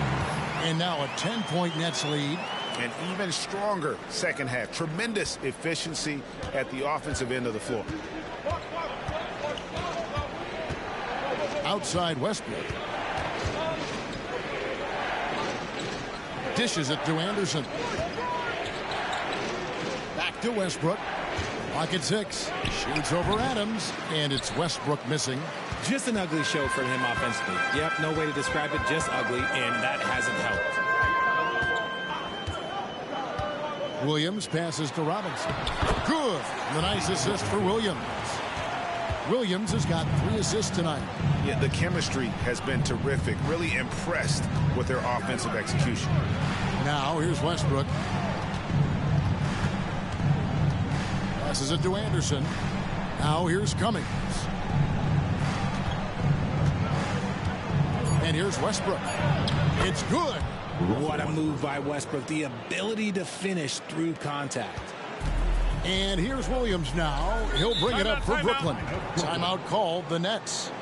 And now a 10-point Nets lead. An even stronger second half. Tremendous efficiency at the offensive end of the floor. Outside Westbrook. Dishes it to Anderson. Back to Westbrook. Clock at 6. Shoots over Adams. And it's Westbrook missing. Just an ugly show for him offensively. Yep, no way to describe it, just ugly, and that hasn't helped. Williams passes to Robinson. Good. The nice assist for Williams. Williams has got 3 assists tonight. Yeah, the chemistry has been terrific. Really impressed with their offensive execution. Now here's Westbrook. Passes it to Anderson. Now here's Cummings. And here's Westbrook. It's good. What a move by Westbrook. The ability to finish through contact. And here's Williams now. He'll bring it up for Brooklyn. Timeout called the Nets.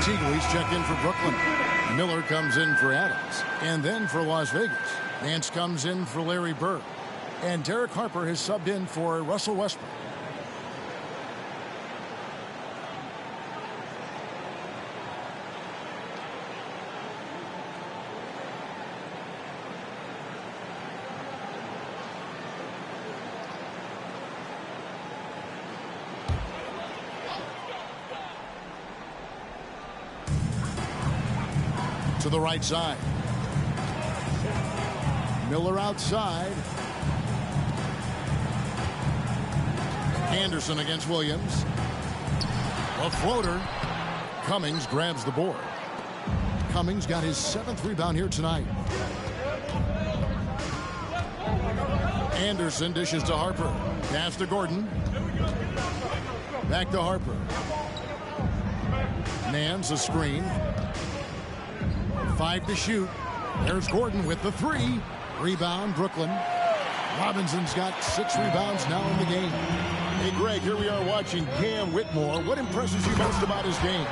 Teagley's checked in for Brooklyn. Miller comes in for Adams. And then for Las Vegas, Nance comes in for Larry Bird. And Derek Harper has subbed in for Russell Westbrook. To the right side. Miller outside. Anderson against Williams. A floater. Cummings grabs the board. Cummings got his 7th rebound here tonight. Anderson dishes to Harper. Pass to Gordon. Back to Harper. Nance a screen. 5 to shoot. There's Gordon with the 3. Rebound, Brooklyn. Robinson's got 6 rebounds now in the game. Hey, Greg, here we are watching Cam Whitmore. What impresses you most about his game?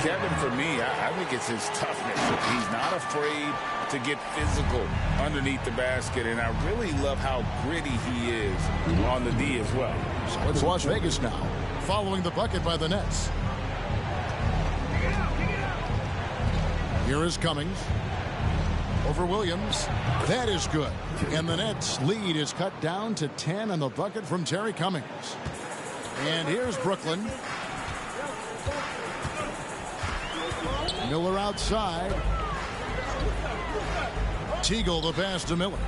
Kevin, for me, I think it's his toughness. He's not afraid to get physical underneath the basket, and I really love how gritty he is on the D as well. So it's Las Vegas now, following the bucket by the Nets. Here is Cummings. Over Williams. That is good. And the Nets' lead is cut down to 10 on the bucket from Terry Cummings. And here's Brooklyn. Miller outside. Teagle the pass to Miller.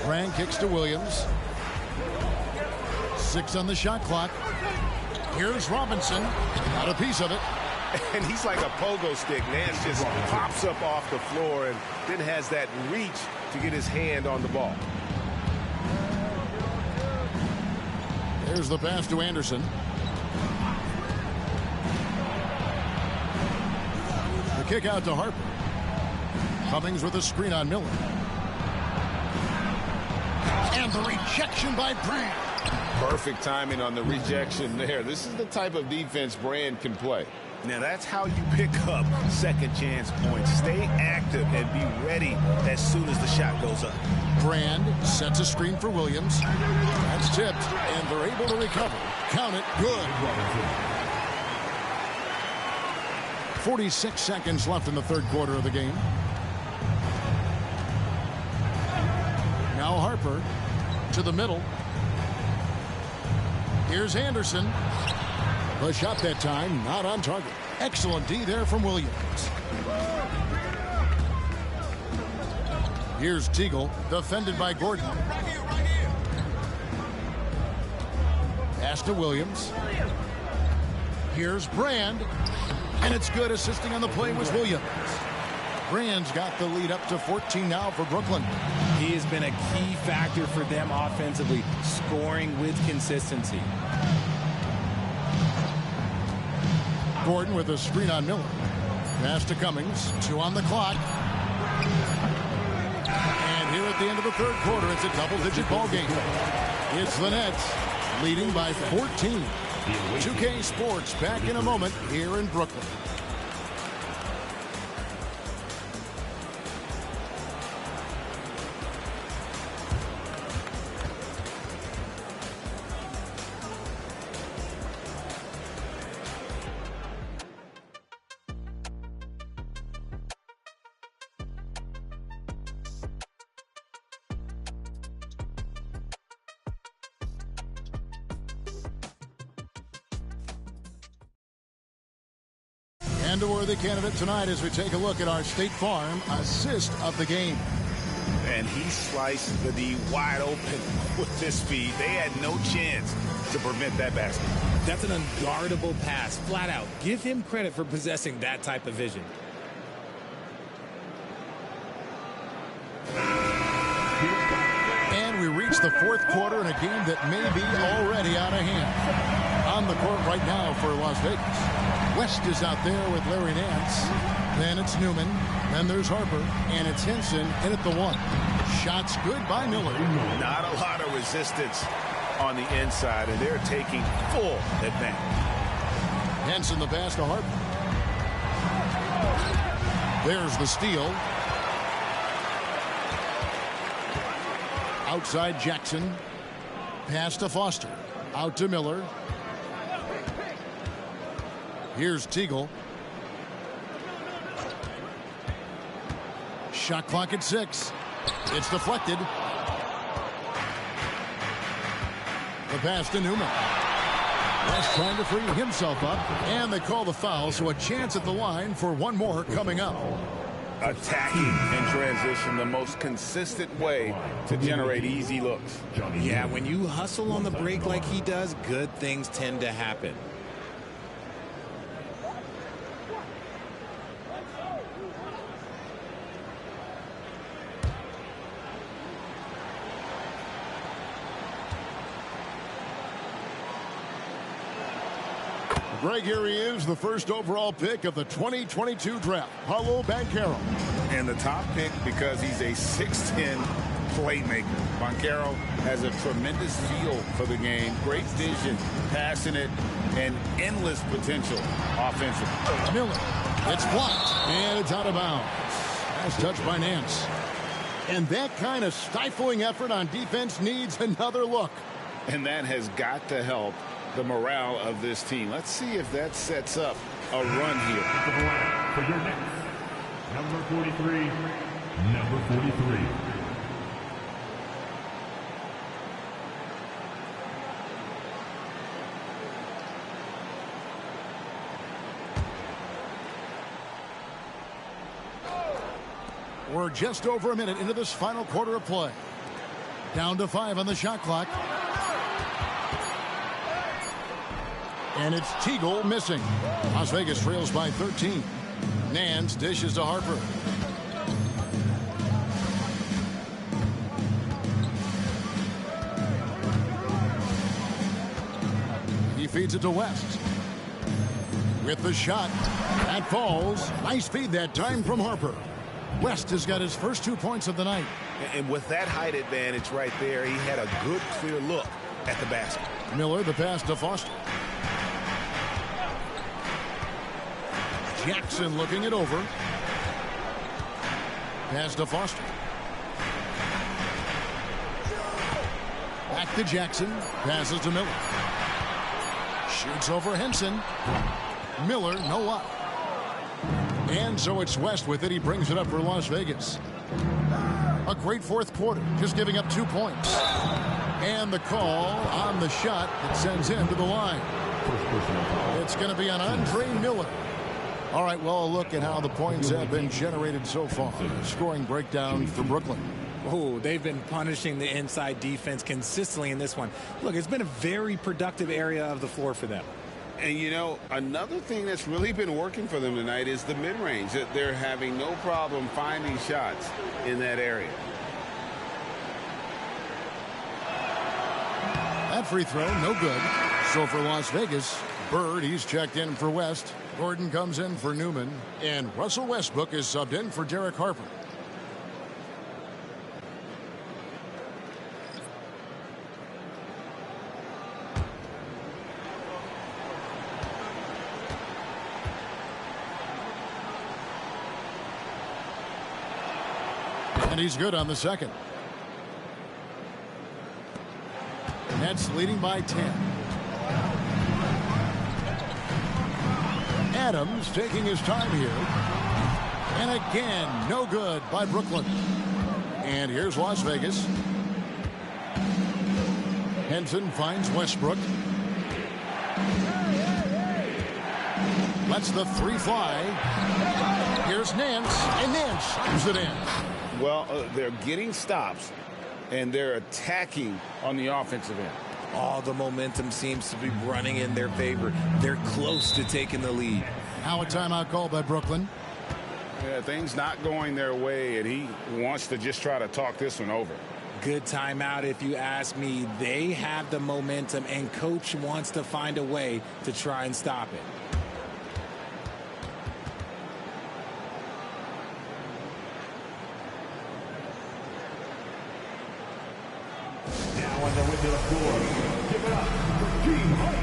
Brand kicks to Williams. 6 on the shot clock. Here's Robinson. Got a piece of it. And he's like a pogo stick. Nance just pops up off the floor and then has that reach to get his hand on the ball. There's the pass to Anderson. The kick out to Harper. Cummings with a screen on Miller. And the rejection by Brand. Perfect timing on the rejection there. This is the type of defense Brand can play. Now that's how you pick up second chance points. Stay active and be ready as soon as the shot goes up. Brand sets a screen for Williams. That's tipped, and they're able to recover. Count it. Good. 46 seconds left in the 3rd quarter of the game. Now Harper to the middle. Here's Anderson. The shot that time not on target. Excellent D there from Williams. Here's Teagle, defended by Gordon. Pass to Williams. Here's Brand, and it's good. Assisting on the play was Williams. Brand's got the lead up to 14 now for Brooklyn. He has been a key factor for them offensively, scoring with consistency. Gordon with a screen on Miller. Pass to Cummings. 2 on the clock. And here at the end of the 3rd quarter, it's a double-digit ball game. It's the Nets leading by 14. 2K Sports back in a moment here in Brooklyn. And a worthy candidate tonight as we take a look at our State Farm assist of the game. And he sliced the D wide open with this speed. They had no chance to prevent that basket. That's an unguardable pass, flat out. Give him credit for possessing that type of vision. And we reach the 4th quarter in a game that may be already out of hand. On the court right now for Las Vegas. West is out there with Larry Nance. Then it's Newman. Then there's Harper. And it's Henson in at the 1. Shots good by Miller. Not a lot of resistance on the inside, and they're taking full advantage. Henson the pass to Harper. There's the steal. Outside Jackson. Pass to Foster. Out to Miller. Here's Teagle. Shot clock at 6. It's deflected. The pass to Newman. West trying to free himself up, and they call the foul, so a chance at the line for one more coming up. Attacking in transition, the most consistent way to generate easy looks. Yeah, when you hustle on the break like he does, good things tend to happen. Greg, here he is, the first overall pick of the 2022 draft, Paolo Banchero. And the top pick because he's a 6'10 playmaker. Banchero has a tremendous feel for the game, great vision, passionate, and endless potential offensively. Miller, it's blocked, and it's out of bounds. That's touched by Nance. And that kind of stifling effort on defense needs another look. And that has got to help the morale of this team. Let's see if that sets up a run here. For your next, number 43, number 43. We're just over a minute into this final quarter of play. Down to 5 on the shot clock. And it's Teagle missing. Las Vegas trails by 13. Nance dishes to Harper. He feeds it to West. With the shot. That falls. Nice feed that time from Harper. West has got his first 2 points of the night. And with that height advantage right there, he had a good, clear look at the basket. Miller, the pass to Foster. Jackson looking it over. Pass to Foster. Back to Jackson. Passes to Miller. Shoots over Henson. Miller, no luck. And so it's West with it. He brings it up for Las Vegas. A great fourth quarter, just giving up 2 points. And the call on the shot that sends him to the line. It's going to be on Andre Miller. All right, well, a look at how the points have been generated so far. Scoring breakdown for Brooklyn. Oh, they've been punishing the inside defense consistently in this one. Look, it's been a very productive area of the floor for them. And, you know, another thing that's really been working for them tonight is the mid-range. They're having no problem finding shots in that area. That free throw, no good. So for Las Vegas, Bird, he's checked in for West. Gordon comes in for Newman. And Russell Westbrook is subbed in for Derek Harper. And he's good on the second. Nets leading by 10. Adams taking his time here. And again, no good by Brooklyn. And here's Las Vegas. Henson finds Westbrook. Lets the three fly. Here's Nance, and Nance slams it in. Well, they're getting stops, and they're attacking on the offensive end. All the momentum seems to be running in their favor. They're close to taking the lead. Now a timeout called by Brooklyn. Yeah, things not going their way, and he wants to just try to talk this one over. Good timeout if you ask me. They have the momentum, and coach wants to find a way to try and stop it. Now on the way to the floor, give it up for Team Height.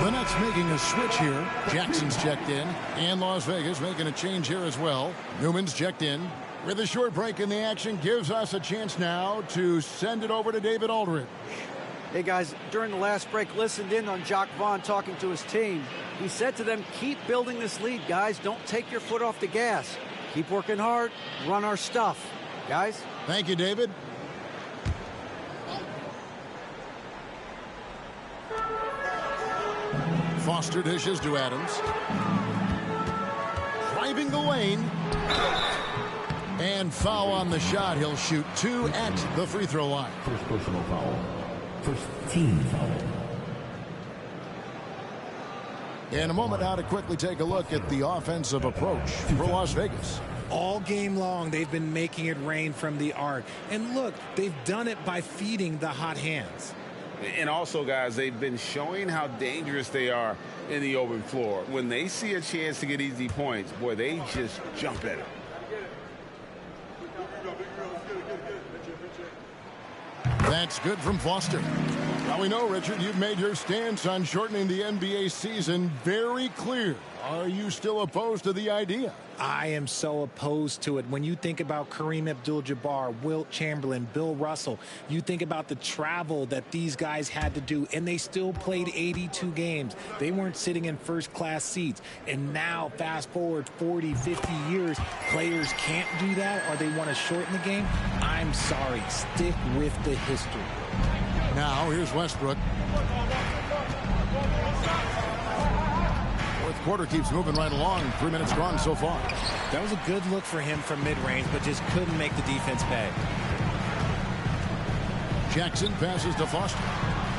The Nets making a switch here. Jackson's checked in, and Las Vegas making a change here as well. Newman's checked in. With a short break in the action, gives us a chance now to send it over to David Aldridge. Hey, guys, during the last break, listened in on Jacques Vaughn talking to his team. He said to them, keep building this lead, guys. Don't take your foot off the gas. Keep working hard. Run our stuff. Guys? Thank you, David. Foster dishes to Adams. Driving the lane. And foul on the shot. He'll shoot 2 at the free throw line. First personal foul. First team foul. In a moment now to quickly take a look at the offensive approach for Las Vegas. All game long, they've been making it rain from the arc. And look, they've done it by feeding the hot hands. And also, guys, they've been showing how dangerous they are in the open floor. When they see a chance to get easy points, boy, they just jump at it. That's good from Foster. Now we know, Richard, you've made your stance on shortening the NBA season very clear. Are you still opposed to the idea? I am so opposed to it. When you think about Kareem Abdul-Jabbar, Wilt Chamberlain, Bill Russell, you think about the travel that these guys had to do, and they still played 82 games. They weren't sitting in first-class seats. And now, fast forward 40, 50 years, players can't do that or they want to shorten the game. I'm sorry. Stick with the history. Now, here's Westbrook. Fourth quarter keeps moving right along. 3 minutes gone so far. That was a good look for him from mid-range, but just couldn't make the defense pay. Jackson passes to Foster.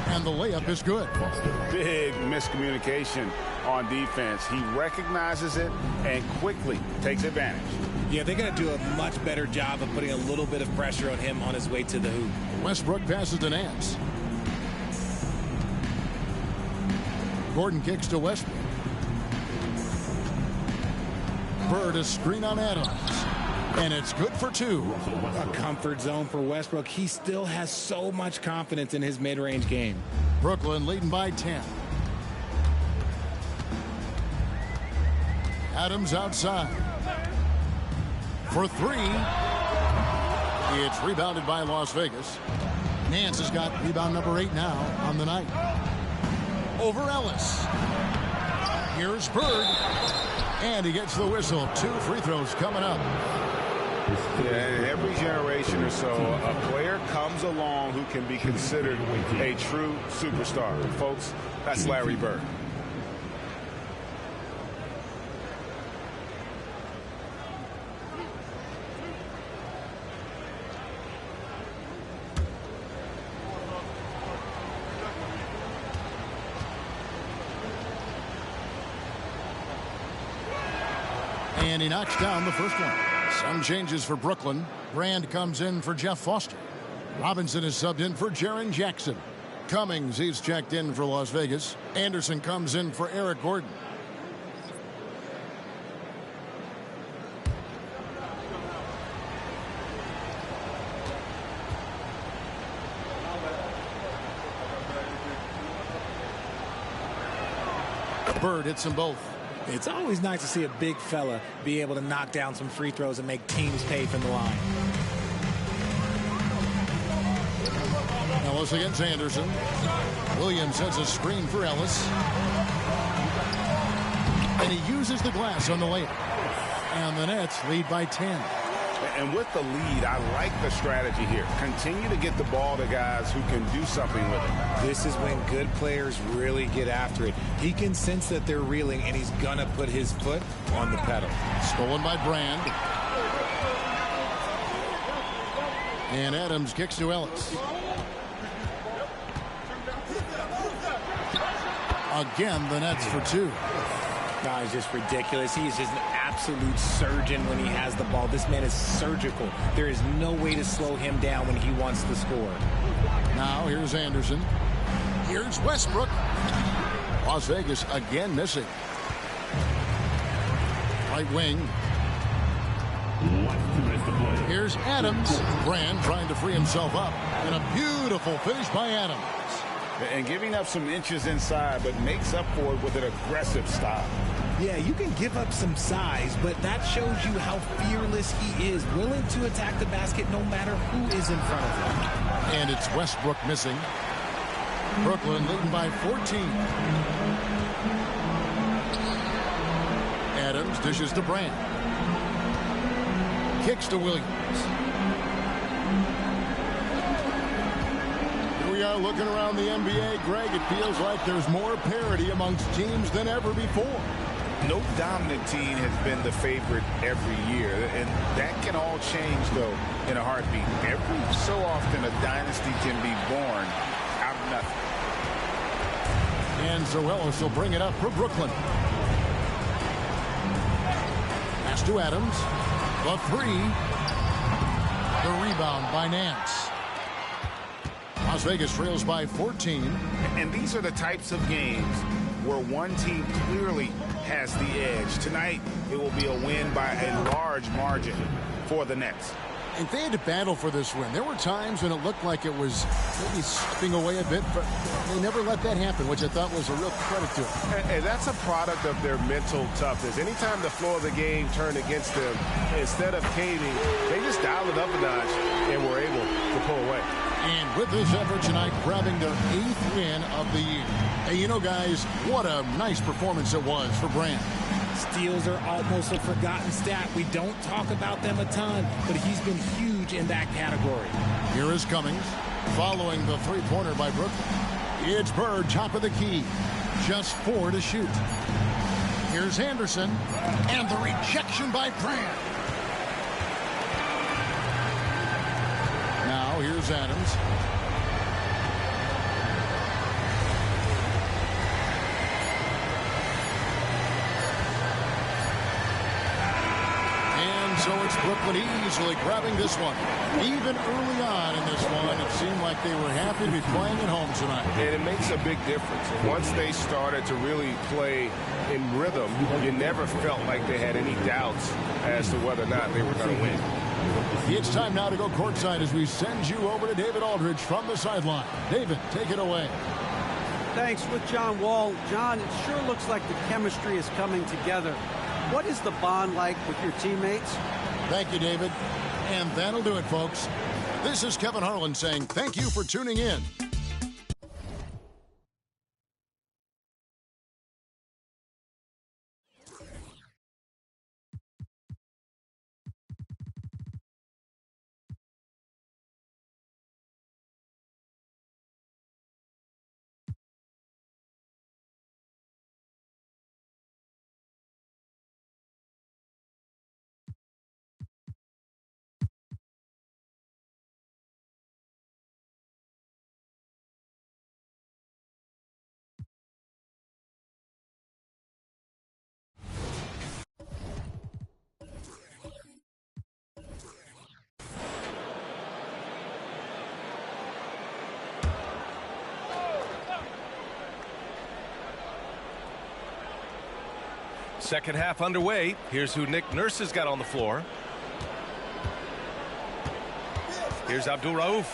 And the layup is good. Big miscommunication on defense. He recognizes it and quickly takes advantage. Yeah, they're going to do a much better job of putting a little bit of pressure on him on his way to the hoop. Westbrook passes to Nance. Gordon kicks to Westbrook. Bird, a screen on Adams. And it's good for 2. A comfort zone for Westbrook. He still has so much confidence in his mid-range game. Brooklyn leading by 10. Adams outside. For 3. It's rebounded by Las Vegas. Nance has got rebound number 8 now on the night. Over Ellis. Here's Bird. And he gets the whistle. 2 free throws coming up. Yeah, every generation or so, a player comes along who can be considered a true superstar. Folks, that's Larry Bird. And he knocks down the first one. Some changes for Brooklyn. Brand comes in for Jeff Foster. Robinson is subbed in for Jaren Jackson. Cummings, he's checked in for Las Vegas. Anderson comes in for Eric Gordon. Bird hits them both. It's always nice to see a big fella be able to knock down some free throws and make teams pay from the line. Ellis against Anderson. Williams sets a screen for Ellis. And he uses the glass on the layup. And the Nets lead by 10. And with the lead, I like the strategy here. Continue to get the ball to guys who can do something with it. This is when good players really get after it. He can sense that they're reeling, and he's going to put his foot on the pedal. Stolen by Brand. And Adams kicks to Ellis. Again, the Nets for 2. God, it's just ridiculous. He is just an absolute surgeon when he has the ball. This man is surgical. There is no way to slow him down when he wants to score. Now here's Anderson. Here's Westbrook. Las Vegas again missing. Right wing. Here's Adams. Brand trying to free himself up. And a beautiful finish by Adams. And giving up some inches inside, but makes up for it with an aggressive style. Yeah, you can give up some size, but that shows you how fearless he is, willing to attack the basket no matter who is in front of him. And it's Westbrook missing. Brooklyn leading by 14. Adams dishes to Brand. Kicks to Williams. Here we are looking around the NBA, Greg. It feels like there's more parity amongst teams than ever before. No dominant team has been the favorite every year, and that can all change, though, in a heartbeat. Every so often, a dynasty can be born out of nothing. And Zoelos will bring it up for Brooklyn. Pass to Adams. The three. The rebound by Nance. Las Vegas trails by 14. And these are the types of games where one team clearly has the edge. Tonight, it will be a win by a large margin for the Nets. And they had to battle for this win. There were times when it looked like it was maybe slipping away a bit, but they never let that happen, which I thought was a real credit to them. And that's a product of their mental toughness. Anytime the floor of the game turned against them, instead of caving, they just dialed it up a notch and were able to pull away. And with this effort tonight, grabbing their 8th win of the year. Hey, you know, guys, what a nice performance it was for Brand. Steals are almost a forgotten stat. We don't talk about them a ton, but he's been huge in that category. Here is Cummings, following the three-pointer by Brooklyn. It's Bird, top of the key. Just 4 to shoot. Here's Anderson, and the rejection by Brand. Now, here's Adams. So it's Brooklyn easily grabbing this one. Even early on in this one, it seemed like they were happy to be playing at home tonight. And it makes a big difference. Once they started to really play in rhythm, you never felt like they had any doubts as to whether or not they were going to win. It's time now to go courtside as we send you over to David Aldridge from the sideline. David, take it away. Thanks. With John Wall. John, it sure looks like the chemistry is coming together. What is the bond like with your teammates? Thank you, David. And that'll do it, folks. This is Kevin Harlan saying thank you for tuning in. Second half underway. Here's who Nick Nurse has got on the floor. Here's Abdul Rauf.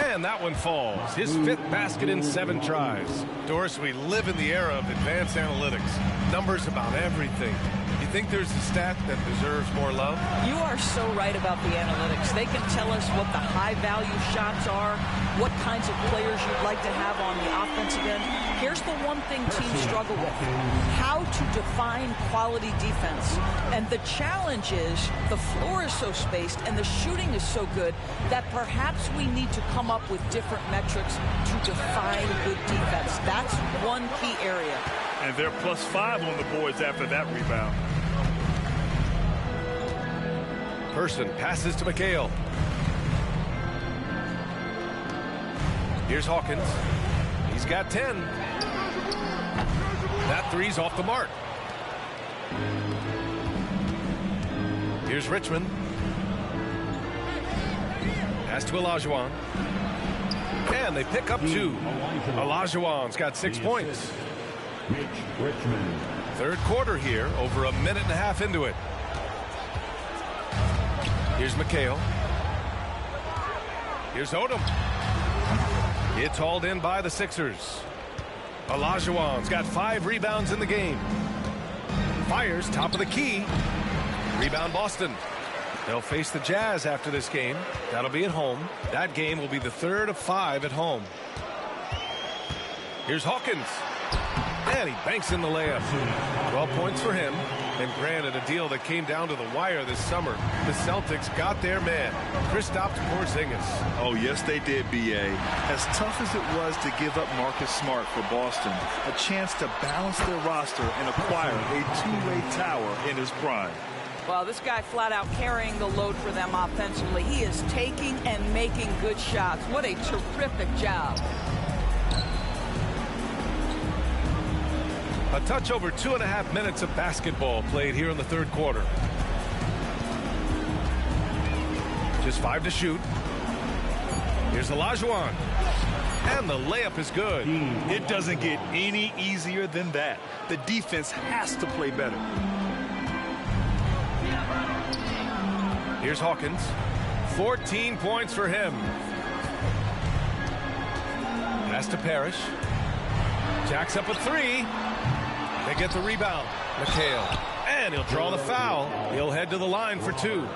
And that one falls. His 5th basket in 7 tries. Doris, we live in the era of advanced analytics. Numbers about everything. You think there's a stat that deserves more love? You are so right about the analytics. They can tell us what the high-value shots are, what kinds of players you'd like to have on the offensive end. Here's the one thing teams struggle with: how to define quality defense. And the challenge is the floor is so spaced and the shooting is so good that perhaps we need to come up with different metrics to define good defense. That's one key area. And they're +5 on the boards after that rebound. Person passes to McHale. Here's Hawkins. He's got 10. That three's off the mark. Here's Richmond. Pass to Olajuwon. And they pick up 2. Olajuwon's got 6 points. Third quarter here, over a minute and a half into it. Here's McHale. Here's Odom. It's hauled in by the Sixers. Olajuwon's got 5 rebounds in the game. Fires top of the key. Rebound Boston. They'll face the Jazz after this game. That'll be at home. That game will be the 3rd of 5 at home. Here's Hawkins. And he banks in the layup. 12 points for him. And granted, a deal that came down to the wire this summer. The Celtics got their man, Kristaps Porzingis. Oh, yes, they did, B.A. As tough as it was to give up Marcus Smart for Boston, a chance to balance their roster and acquire a two-way tower in his prime. Well, this guy flat out carrying the load for them offensively. He is taking and making good shots. What a terrific job. A touch over 2.5 minutes of basketball played here in the third quarter. Just 5 to shoot. Here's Olajuwon. And the layup is good. It doesn't get any easier than that. The defense has to play better. Here's Hawkins. 14 points for him. Pass to Parrish. Jacks up a 3. They get the rebound. McHale. And he'll draw the foul. He'll head to the line for 2.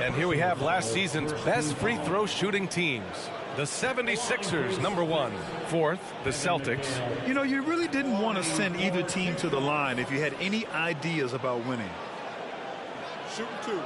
And here we have last season's best free throw shooting teams. The 76ers, number 1. 4th, the Celtics. You know, you really didn't want to send either team to the line if you had any ideas about winning. Shooting 2.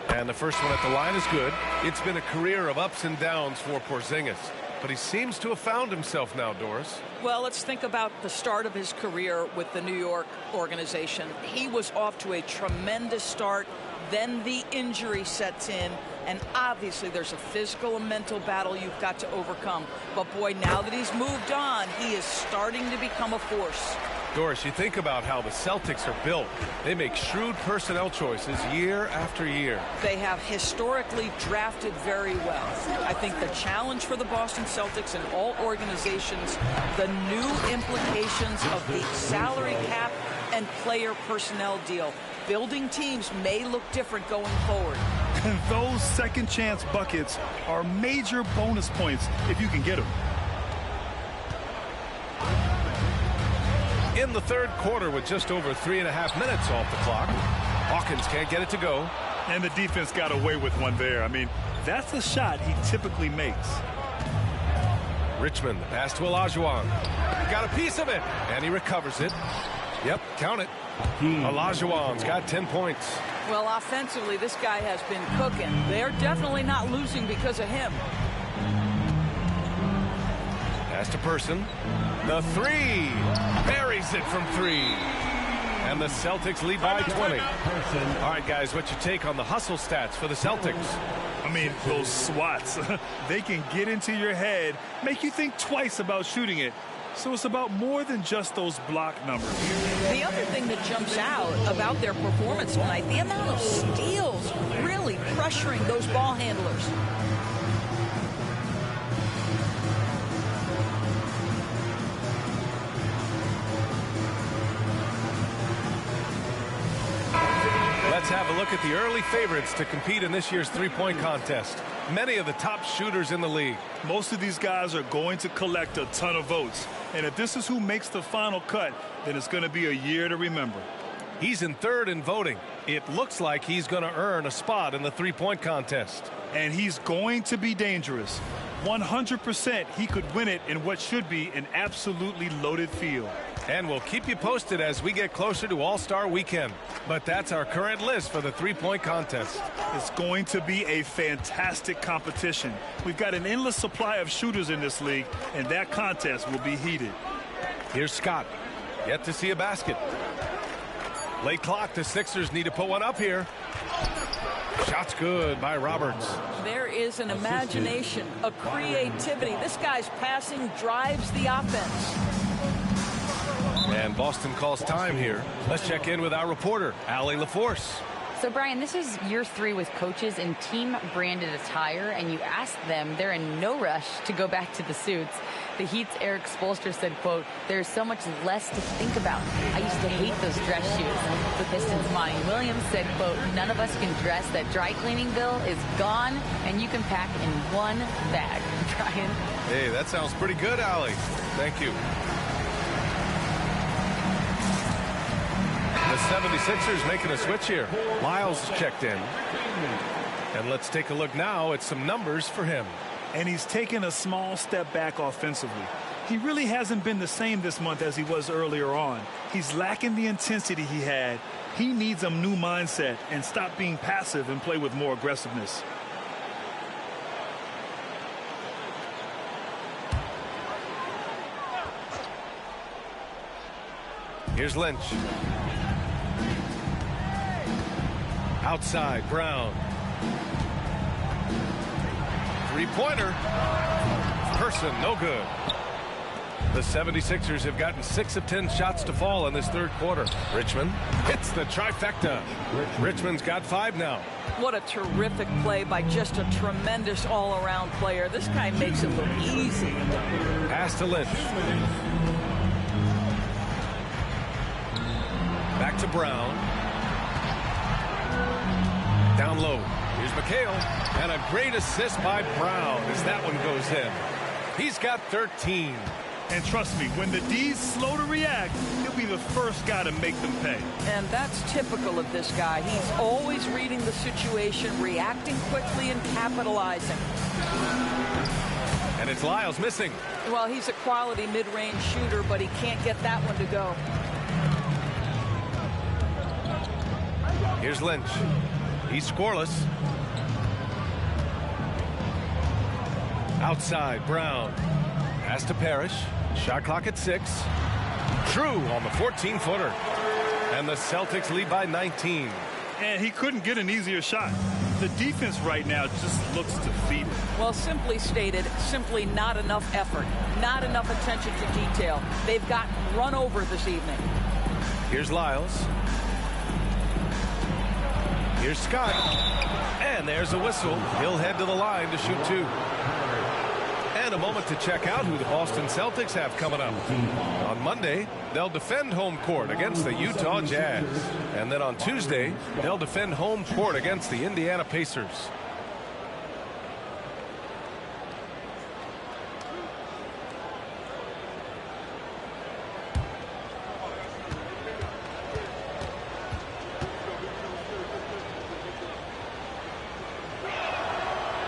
And the first one at the line is good. It's been a career of ups and downs for Porzingis, but he seems to have found himself now, Doris. Well, let's think about the start of his career with the New York organization. He was off to a tremendous start. Then the injury sets in, and obviously there's a physical and mental battle you've got to overcome. But boy, now that he's moved on, he is starting to become a force. Doris, you think about how the Celtics are built. They make shrewd personnel choices year after year. They have historically drafted very well. I think the challenge for the Boston Celtics and all organizations, the new implications of the salary cap and player personnel deal. Building teams may look different going forward. And those second chance buckets are major bonus points if you can get them. In the third quarter with just over 3.5 minutes off the clock. Hawkins can't get it to go. And the defense got away with one there. I mean, that's the shot he typically makes. Richmond, the pass to Olajuwon. He got a piece of it, and he recovers it. Yep, count it. Olajuwon's got 10 points. Well, offensively, this guy has been cooking. They're definitely not losing because of him. Pass to Person. The 3. Buries it from 3. And the Celtics lead by 20. All right, guys, what's your take on the hustle stats for the Celtics? I mean, those swats, they can get into your head, make you think twice about shooting it. So it's about more than just those block numbers. The other thing that jumps out about their performance tonight, the amount of steals really pressuring those ball handlers. Let's have a look at the early favorites to compete in this year's three-point contest. Many of the top shooters in the league. Most of these guys are going to collect a ton of votes. And if this is who makes the final cut, then it's going to be a year to remember. He's in third in voting. It looks like he's going to earn a spot in the three-point contest. And he's going to be dangerous. 100% he could win it in what should be an absolutely loaded field. And we'll keep you posted as we get closer to All-Star Weekend. But that's our current list for the three-point contest. It's going to be a fantastic competition. We've got an endless supply of shooters in this league, and that contest will be heated. Here's Scott. Yet to see a basket. Late clock. The Sixers need to put one up here. Shot's good by Roberts. There is an imagination, a creativity. This guy's passing drives the offense. And Boston calls time here. Let's check in with our reporter, Allie LaForce. So, Brian, this is year 3 with coaches in team-branded attire, and you ask them, they're in no rush to go back to the suits. The Heat's Eric Spoelstra said, quote, "There's so much less to think about. I used to hate those dress shoes." The Pistons' Monty Williams said, quote, "None of us can dress. That dry cleaning bill is gone, and you can pack in one bag." Brian? Hey, that sounds pretty good, Allie. Thank you. 76ers making a switch here. Lyles checked in. And let's take a look now at some numbers for him. And he's taken a small step back offensively. He really hasn't been the same this month as he was earlier on. He's lacking the intensity he had. He needs a new mindset and stop being passive and play with more aggressiveness. Here's Lynch. Outside, Brown. Three-pointer. Person, no good. The 76ers have gotten 6 of 10 shots to fall in this third quarter. Richmond hits the trifecta. Richmond's got 5 now. What a terrific play by just a tremendous all-around player. This guy makes it look easy. Pass to Lynch. Back to Brown. Down low. Here's McHale. And a great assist by Brown as that one goes in. He's got 13. And trust me, when the D's slow to react, he'll be the first guy to make them pay. And that's typical of this guy. He's always reading the situation, reacting quickly, and capitalizing. And it's Lyles missing. Well, he's a quality mid-range shooter, but he can't get that one to go. Here's Lynch. He's scoreless. Outside, Brown. Pass to Parrish. Shot clock at 6. True on the 14-footer. And the Celtics lead by 19. And he couldn't get an easier shot. The defense right now just looks defeated. Well, simply stated, simply not enough effort. Not enough attention to detail. They've gotten run over this evening. Here's Lyles. Here's Scott. And there's a whistle. He'll head to the line to shoot 2. And a moment to check out who the Boston Celtics have coming up. On Monday, they'll defend home court against the Utah Jazz. And then on Tuesday, they'll defend home court against the Indiana Pacers.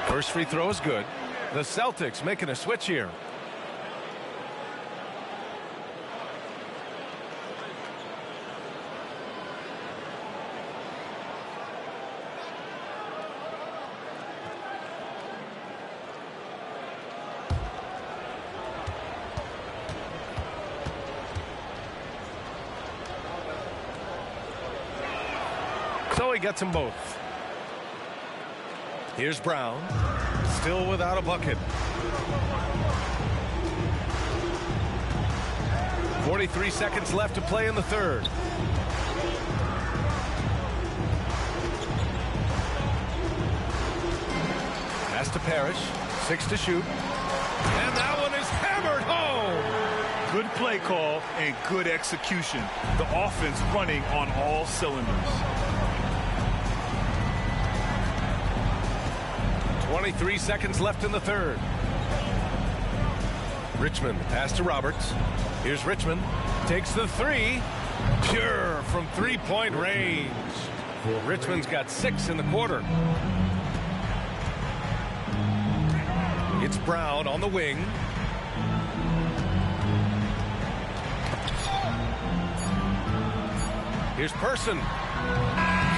First free throw is good. The Celtics making a switch here. So he gets them both. Here's Brown. Still without a bucket. 43 seconds left to play in the third. Pass to Parrish. 6 to shoot. And that one is hammered home. Good play call and good execution. The offense running on all cylinders. 23 seconds left in the third. Richmond pass to Roberts. Here's Richmond. Takes the 3. Pure from 3-point range. Richmond's got 6 in the quarter. It's Brown on the wing. Here's Person.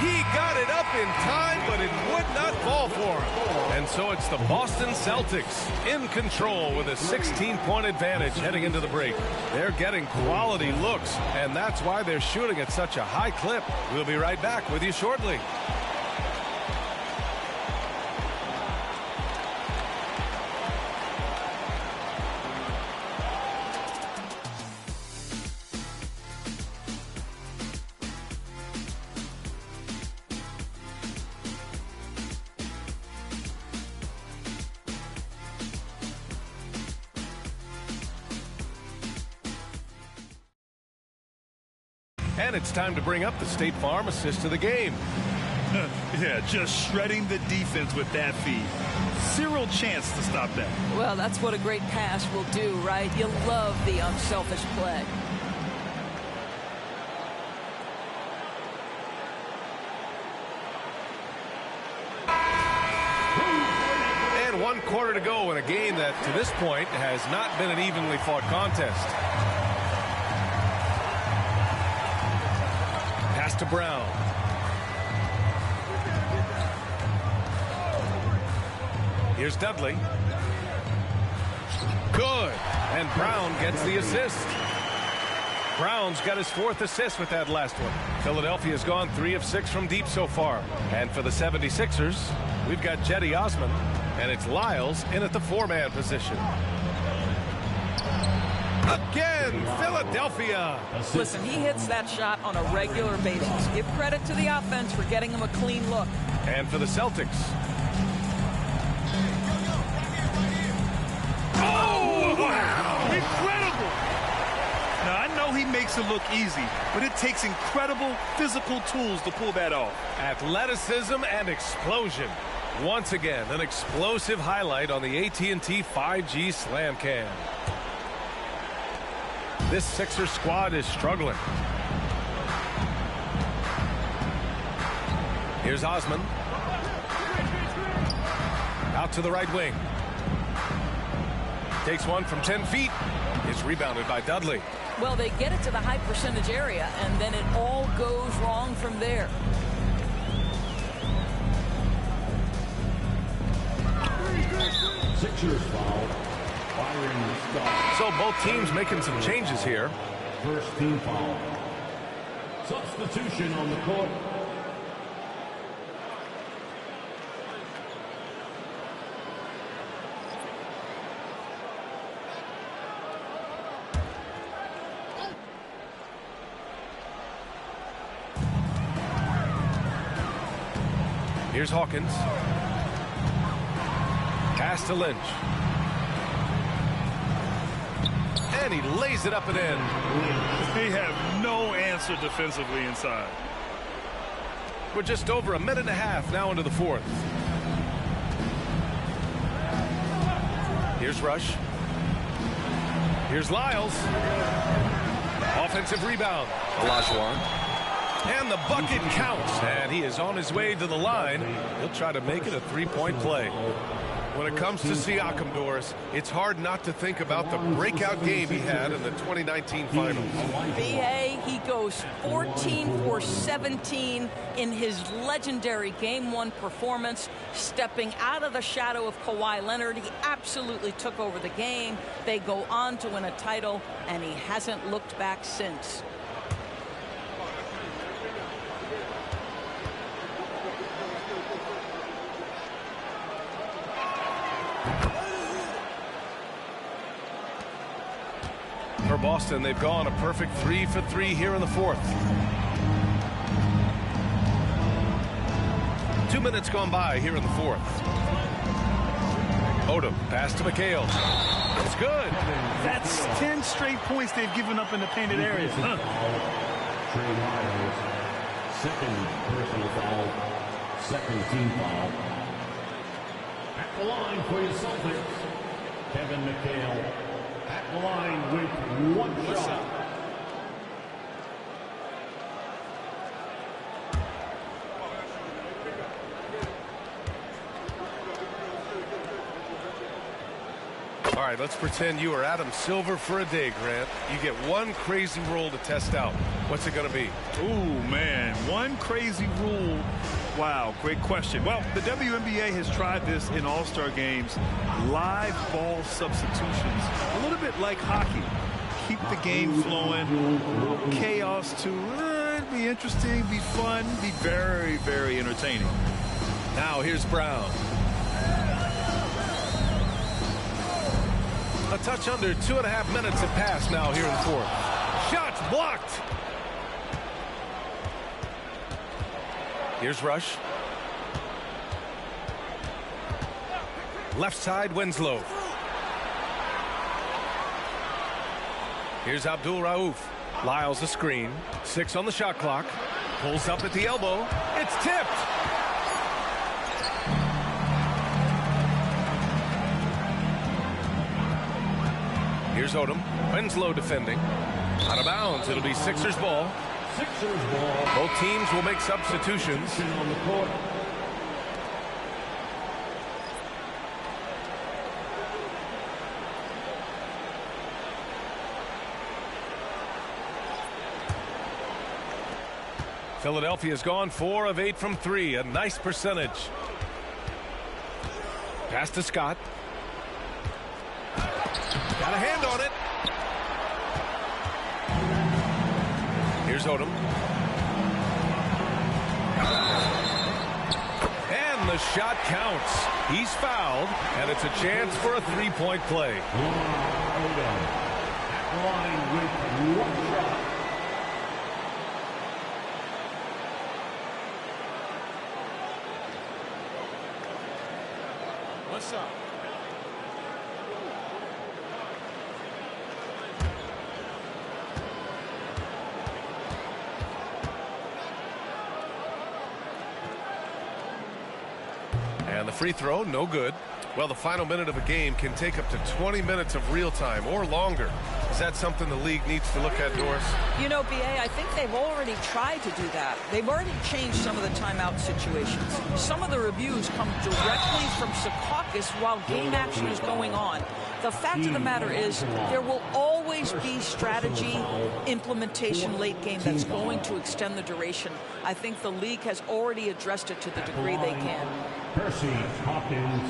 He got it up in time, but it would not fall for him. And so it's the Boston Celtics in control with a 16-point advantage heading into the break. They're getting quality looks, and that's why they're shooting at such a high clip. We'll be right back with you shortly. And it's time to bring up the State Farm assist to the game. Yeah, just shredding the defense with that feed. Zero chance to stop that. Well, that's what a great pass will do, right? You love the unselfish play. quarter to go in a game that, to this point, has not been an evenly fought contest. Pass to Brown. Here's Dudley. Good. And Brown gets the assist. Brown's got his 4th assist with that last one. Philadelphia's gone 3 of 6 from deep so far. And for the 76ers, we've got Cedi Osman, and it's Lyles in at the 4-man position. Again, Philadelphia. Listen, he hits that shot on a regular basis. Give credit to the offense for getting him a clean look. And for the Celtics. Oh, wow. Incredible. Now, I know he makes it look easy, but it takes incredible physical tools to pull that off. Athleticism and explosion. Once again, an explosive highlight on the AT&T 5G Slam Cam. This Sixers squad is struggling. Here's Osman. Out to the right wing. Takes one from 10 feet. Is rebounded by Dudley. Well, they get it to the high percentage area, and then it all goes wrong from there. Sixers foul. So both teams making some changes here. First team foul. Substitution on the court. Here's Hawkins. Pass to Lynch. And he lays it up and in. They have no answer defensively inside. We're just over a minute and a half now into the 4th. Here's Rush. Here's Lyles. Offensive rebound. Olajuwon. And the bucket counts. And he is on his way to the line. He'll try to make it a 3-point play. When it comes to Siakam, Doris, it's hard not to think about the breakout game he had in the 2019 finals. B.A., he goes 14 for 17 in his legendary Game 1 performance, stepping out of the shadow of Kawhi Leonard. He absolutely took over the game. They go on to win a title, and he hasn't looked back since. For Boston, they've gone a perfect 3 for 3 here in the 4th. 2 minutes gone by here in the 4th. Odom, pass to McHale. It's good. That's 10 straight points they've given up in the painted area. Second personal foul. Second team foul. At the line for your Celtics, Kevin McHale. At the line with 1 shot. All right, let's pretend you are Adam Silver for a day, Grant. You get one crazy rule to test out. What's it going to be? Ooh, man, one crazy rule. Wow, great question. Well, the WNBA has tried this in all-star games. Live ball substitutions. A little bit like hockey. Keep the game flowing. Chaos too. It'd be interesting, be fun, be very, very entertaining. Now here's Brown. A touch under 2.5 minutes have passed now here in the 4th. Shots blocked. Here's Rush. Left side, Winslow. Here's Abdul Rauf. Lyles a screen. 6 on the shot clock. Pulls up at the elbow. It's tipped. Here's Odom. Winslow defending. Out of bounds. It'll be Sixers ball. Sixers ball. Both teams will make substitutions. On the court. Philadelphia's gone 4 of 8 from 3, a nice percentage. Pass to Scott. Got a hand on it. Here's Odom. And the shot counts. He's fouled, and it's a chance for a three-point play. Odom at the line with 1 shot. What's up? And the free throw, no good. Well, the final minute of a game can take up to 20 minutes of real time or longer. Is that something the league needs to look at, Doris? You know, BA, I think they've already tried to do that. They've already changed some of the timeout situations. Some of the reviews come directly from Secaucus while game action is going on. The fact of the matter is there will always be strategy implementation late game that's going to extend the duration. I think the league has already addressed it to the degree they can. Percy Hawkins.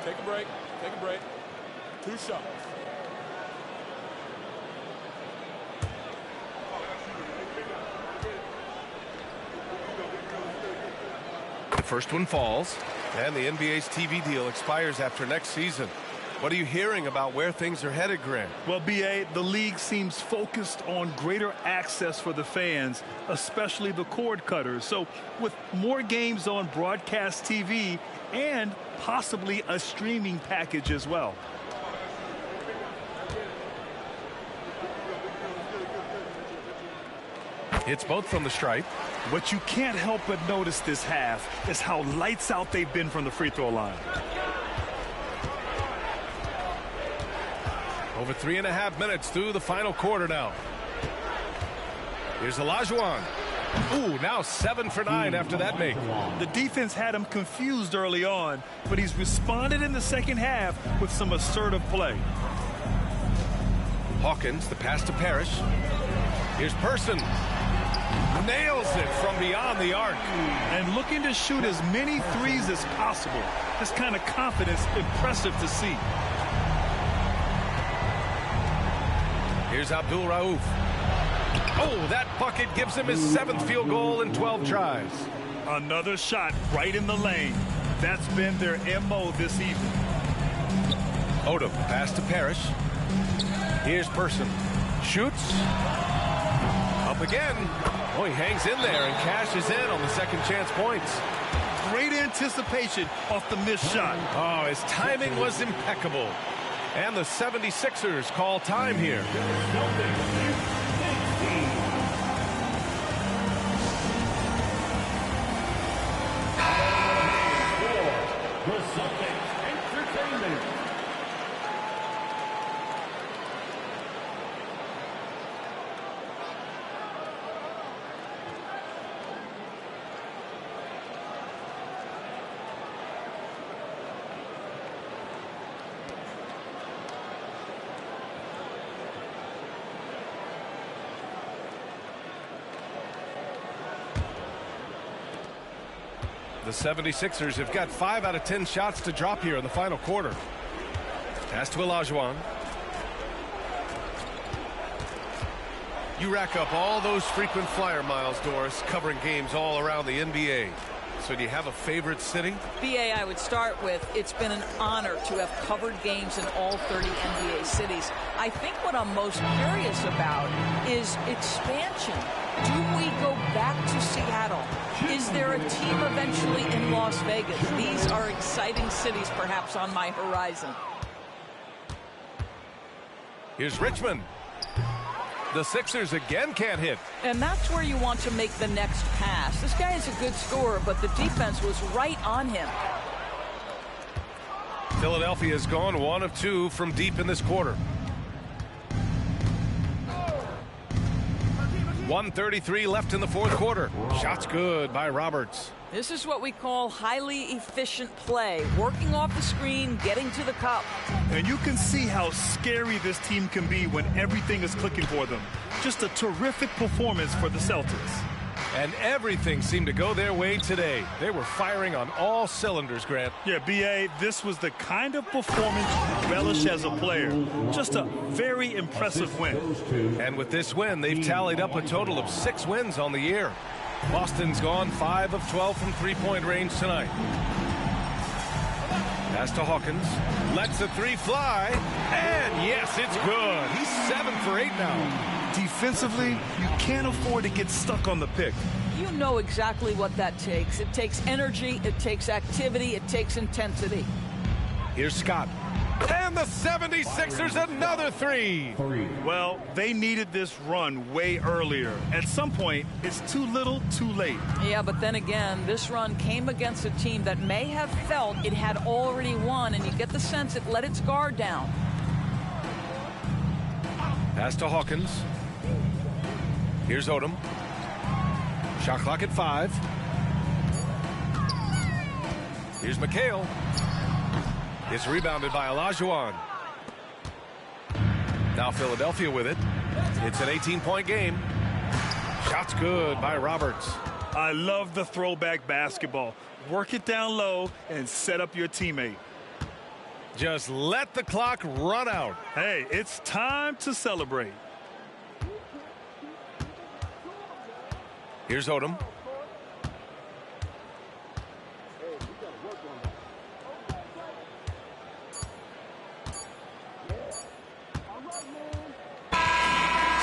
Take a break. Take a break. 2 shots. The first one falls, and the NBA's TV deal expires after next season. What are you hearing about where things are headed, Grant? Well, BA, the league seems focused on greater access for the fans, especially the cord cutters. So with more games on broadcast TV and possibly a streaming package as well. It's both from the stripe. What you can't help but notice this half is how lights out they've been from the free throw line. Over 3.5 minutes through the final quarter now. Here's Olajuwon. Ooh, now 7 for 9 after that make. The defense had him confused early on, but he's responded in the second half with some assertive play. Hawkins, the pass to Parrish. Here's Person. Nails it from beyond the arc. And looking to shoot as many threes as possible. This kind of confidence, impressive to see. Here's Abdul Rauf. Oh, that bucket gives him his 7th field goal in 12 tries. Another shot right in the lane. That's been their MO this evening. Odom, pass to Parrish. Here's Person. Shoots. Up again. Oh, he hangs in there and cashes in on the second chance points. Great anticipation off the missed shot. Oh, his timing was impeccable. And the 76ers call time here. The Celtics Entertainment. The 76ers have got 5 out of 10 shots to drop here in the final quarter. Pass to Olajuwon. You rack up all those frequent flyer miles, Doris, covering games all around the NBA. So do you have a favorite city? BA, I would start with, it's been an honor to have covered games in all 30 NBA cities. I think what I'm most curious about is expansion. Do we go back to Seattle? Is there a team eventually in Las Vegas? These are exciting cities perhaps on my horizon. Here's Richmond. The Sixers again can't hit. And that's where you want to make the next pass. This guy is a good scorer, but the defense was right on him. Philadelphia's gone 1 of 2 from deep in this quarter. 1:33 left in the fourth quarter. Shots good by Roberts. This is what we call highly efficient play. Working off the screen, getting to the cup. And you can see how scary this team can be when everything is clicking for them. Just a terrific performance for the Celtics. And everything seemed to go their way today. They were firing on all cylinders, Grant. Yeah, B.A., this was the kind of performance you relish as a player. Just a very impressive win. And with this win, they've tallied up a total of 6 wins on the year. Boston's gone 5 of 12 from three-point range tonight. Pass to Hawkins. Lets the three fly. And yes, it's good. He's 7 for 8 now. Defensively, you can't afford to get stuck on the pick. You know exactly what that takes. It takes energy, it takes activity, it takes intensity. Here's Scott. And the 76ers another three. Well, they needed this run way earlier. At some point, it's too little, too late. Yeah, but then again, this run came against a team that may have felt it had already won, and you get the sense it let its guard down. Pass to Hawkins. Here's Odom. Shot clock at 5. Here's McHale. It's rebounded by Olajuwon. Now Philadelphia with it. It's an 18-point game. Shots good by Roberts. I love the throwback basketball. Work it down low and set up your teammate. Just let the clock run out. Hey, it's time to celebrate. Here's Odom.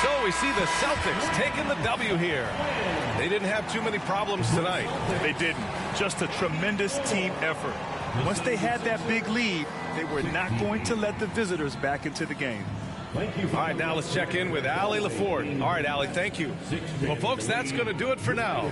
So we see the Celtics taking the W here. They didn't have too many problems tonight. They didn't. Just a tremendous team effort. Once they had that big lead, they were not going to let the visitors back into the game. All right, now let's check in with Allie LaFord. All right, Allie, thank you. Well, folks, that's going to do it for now.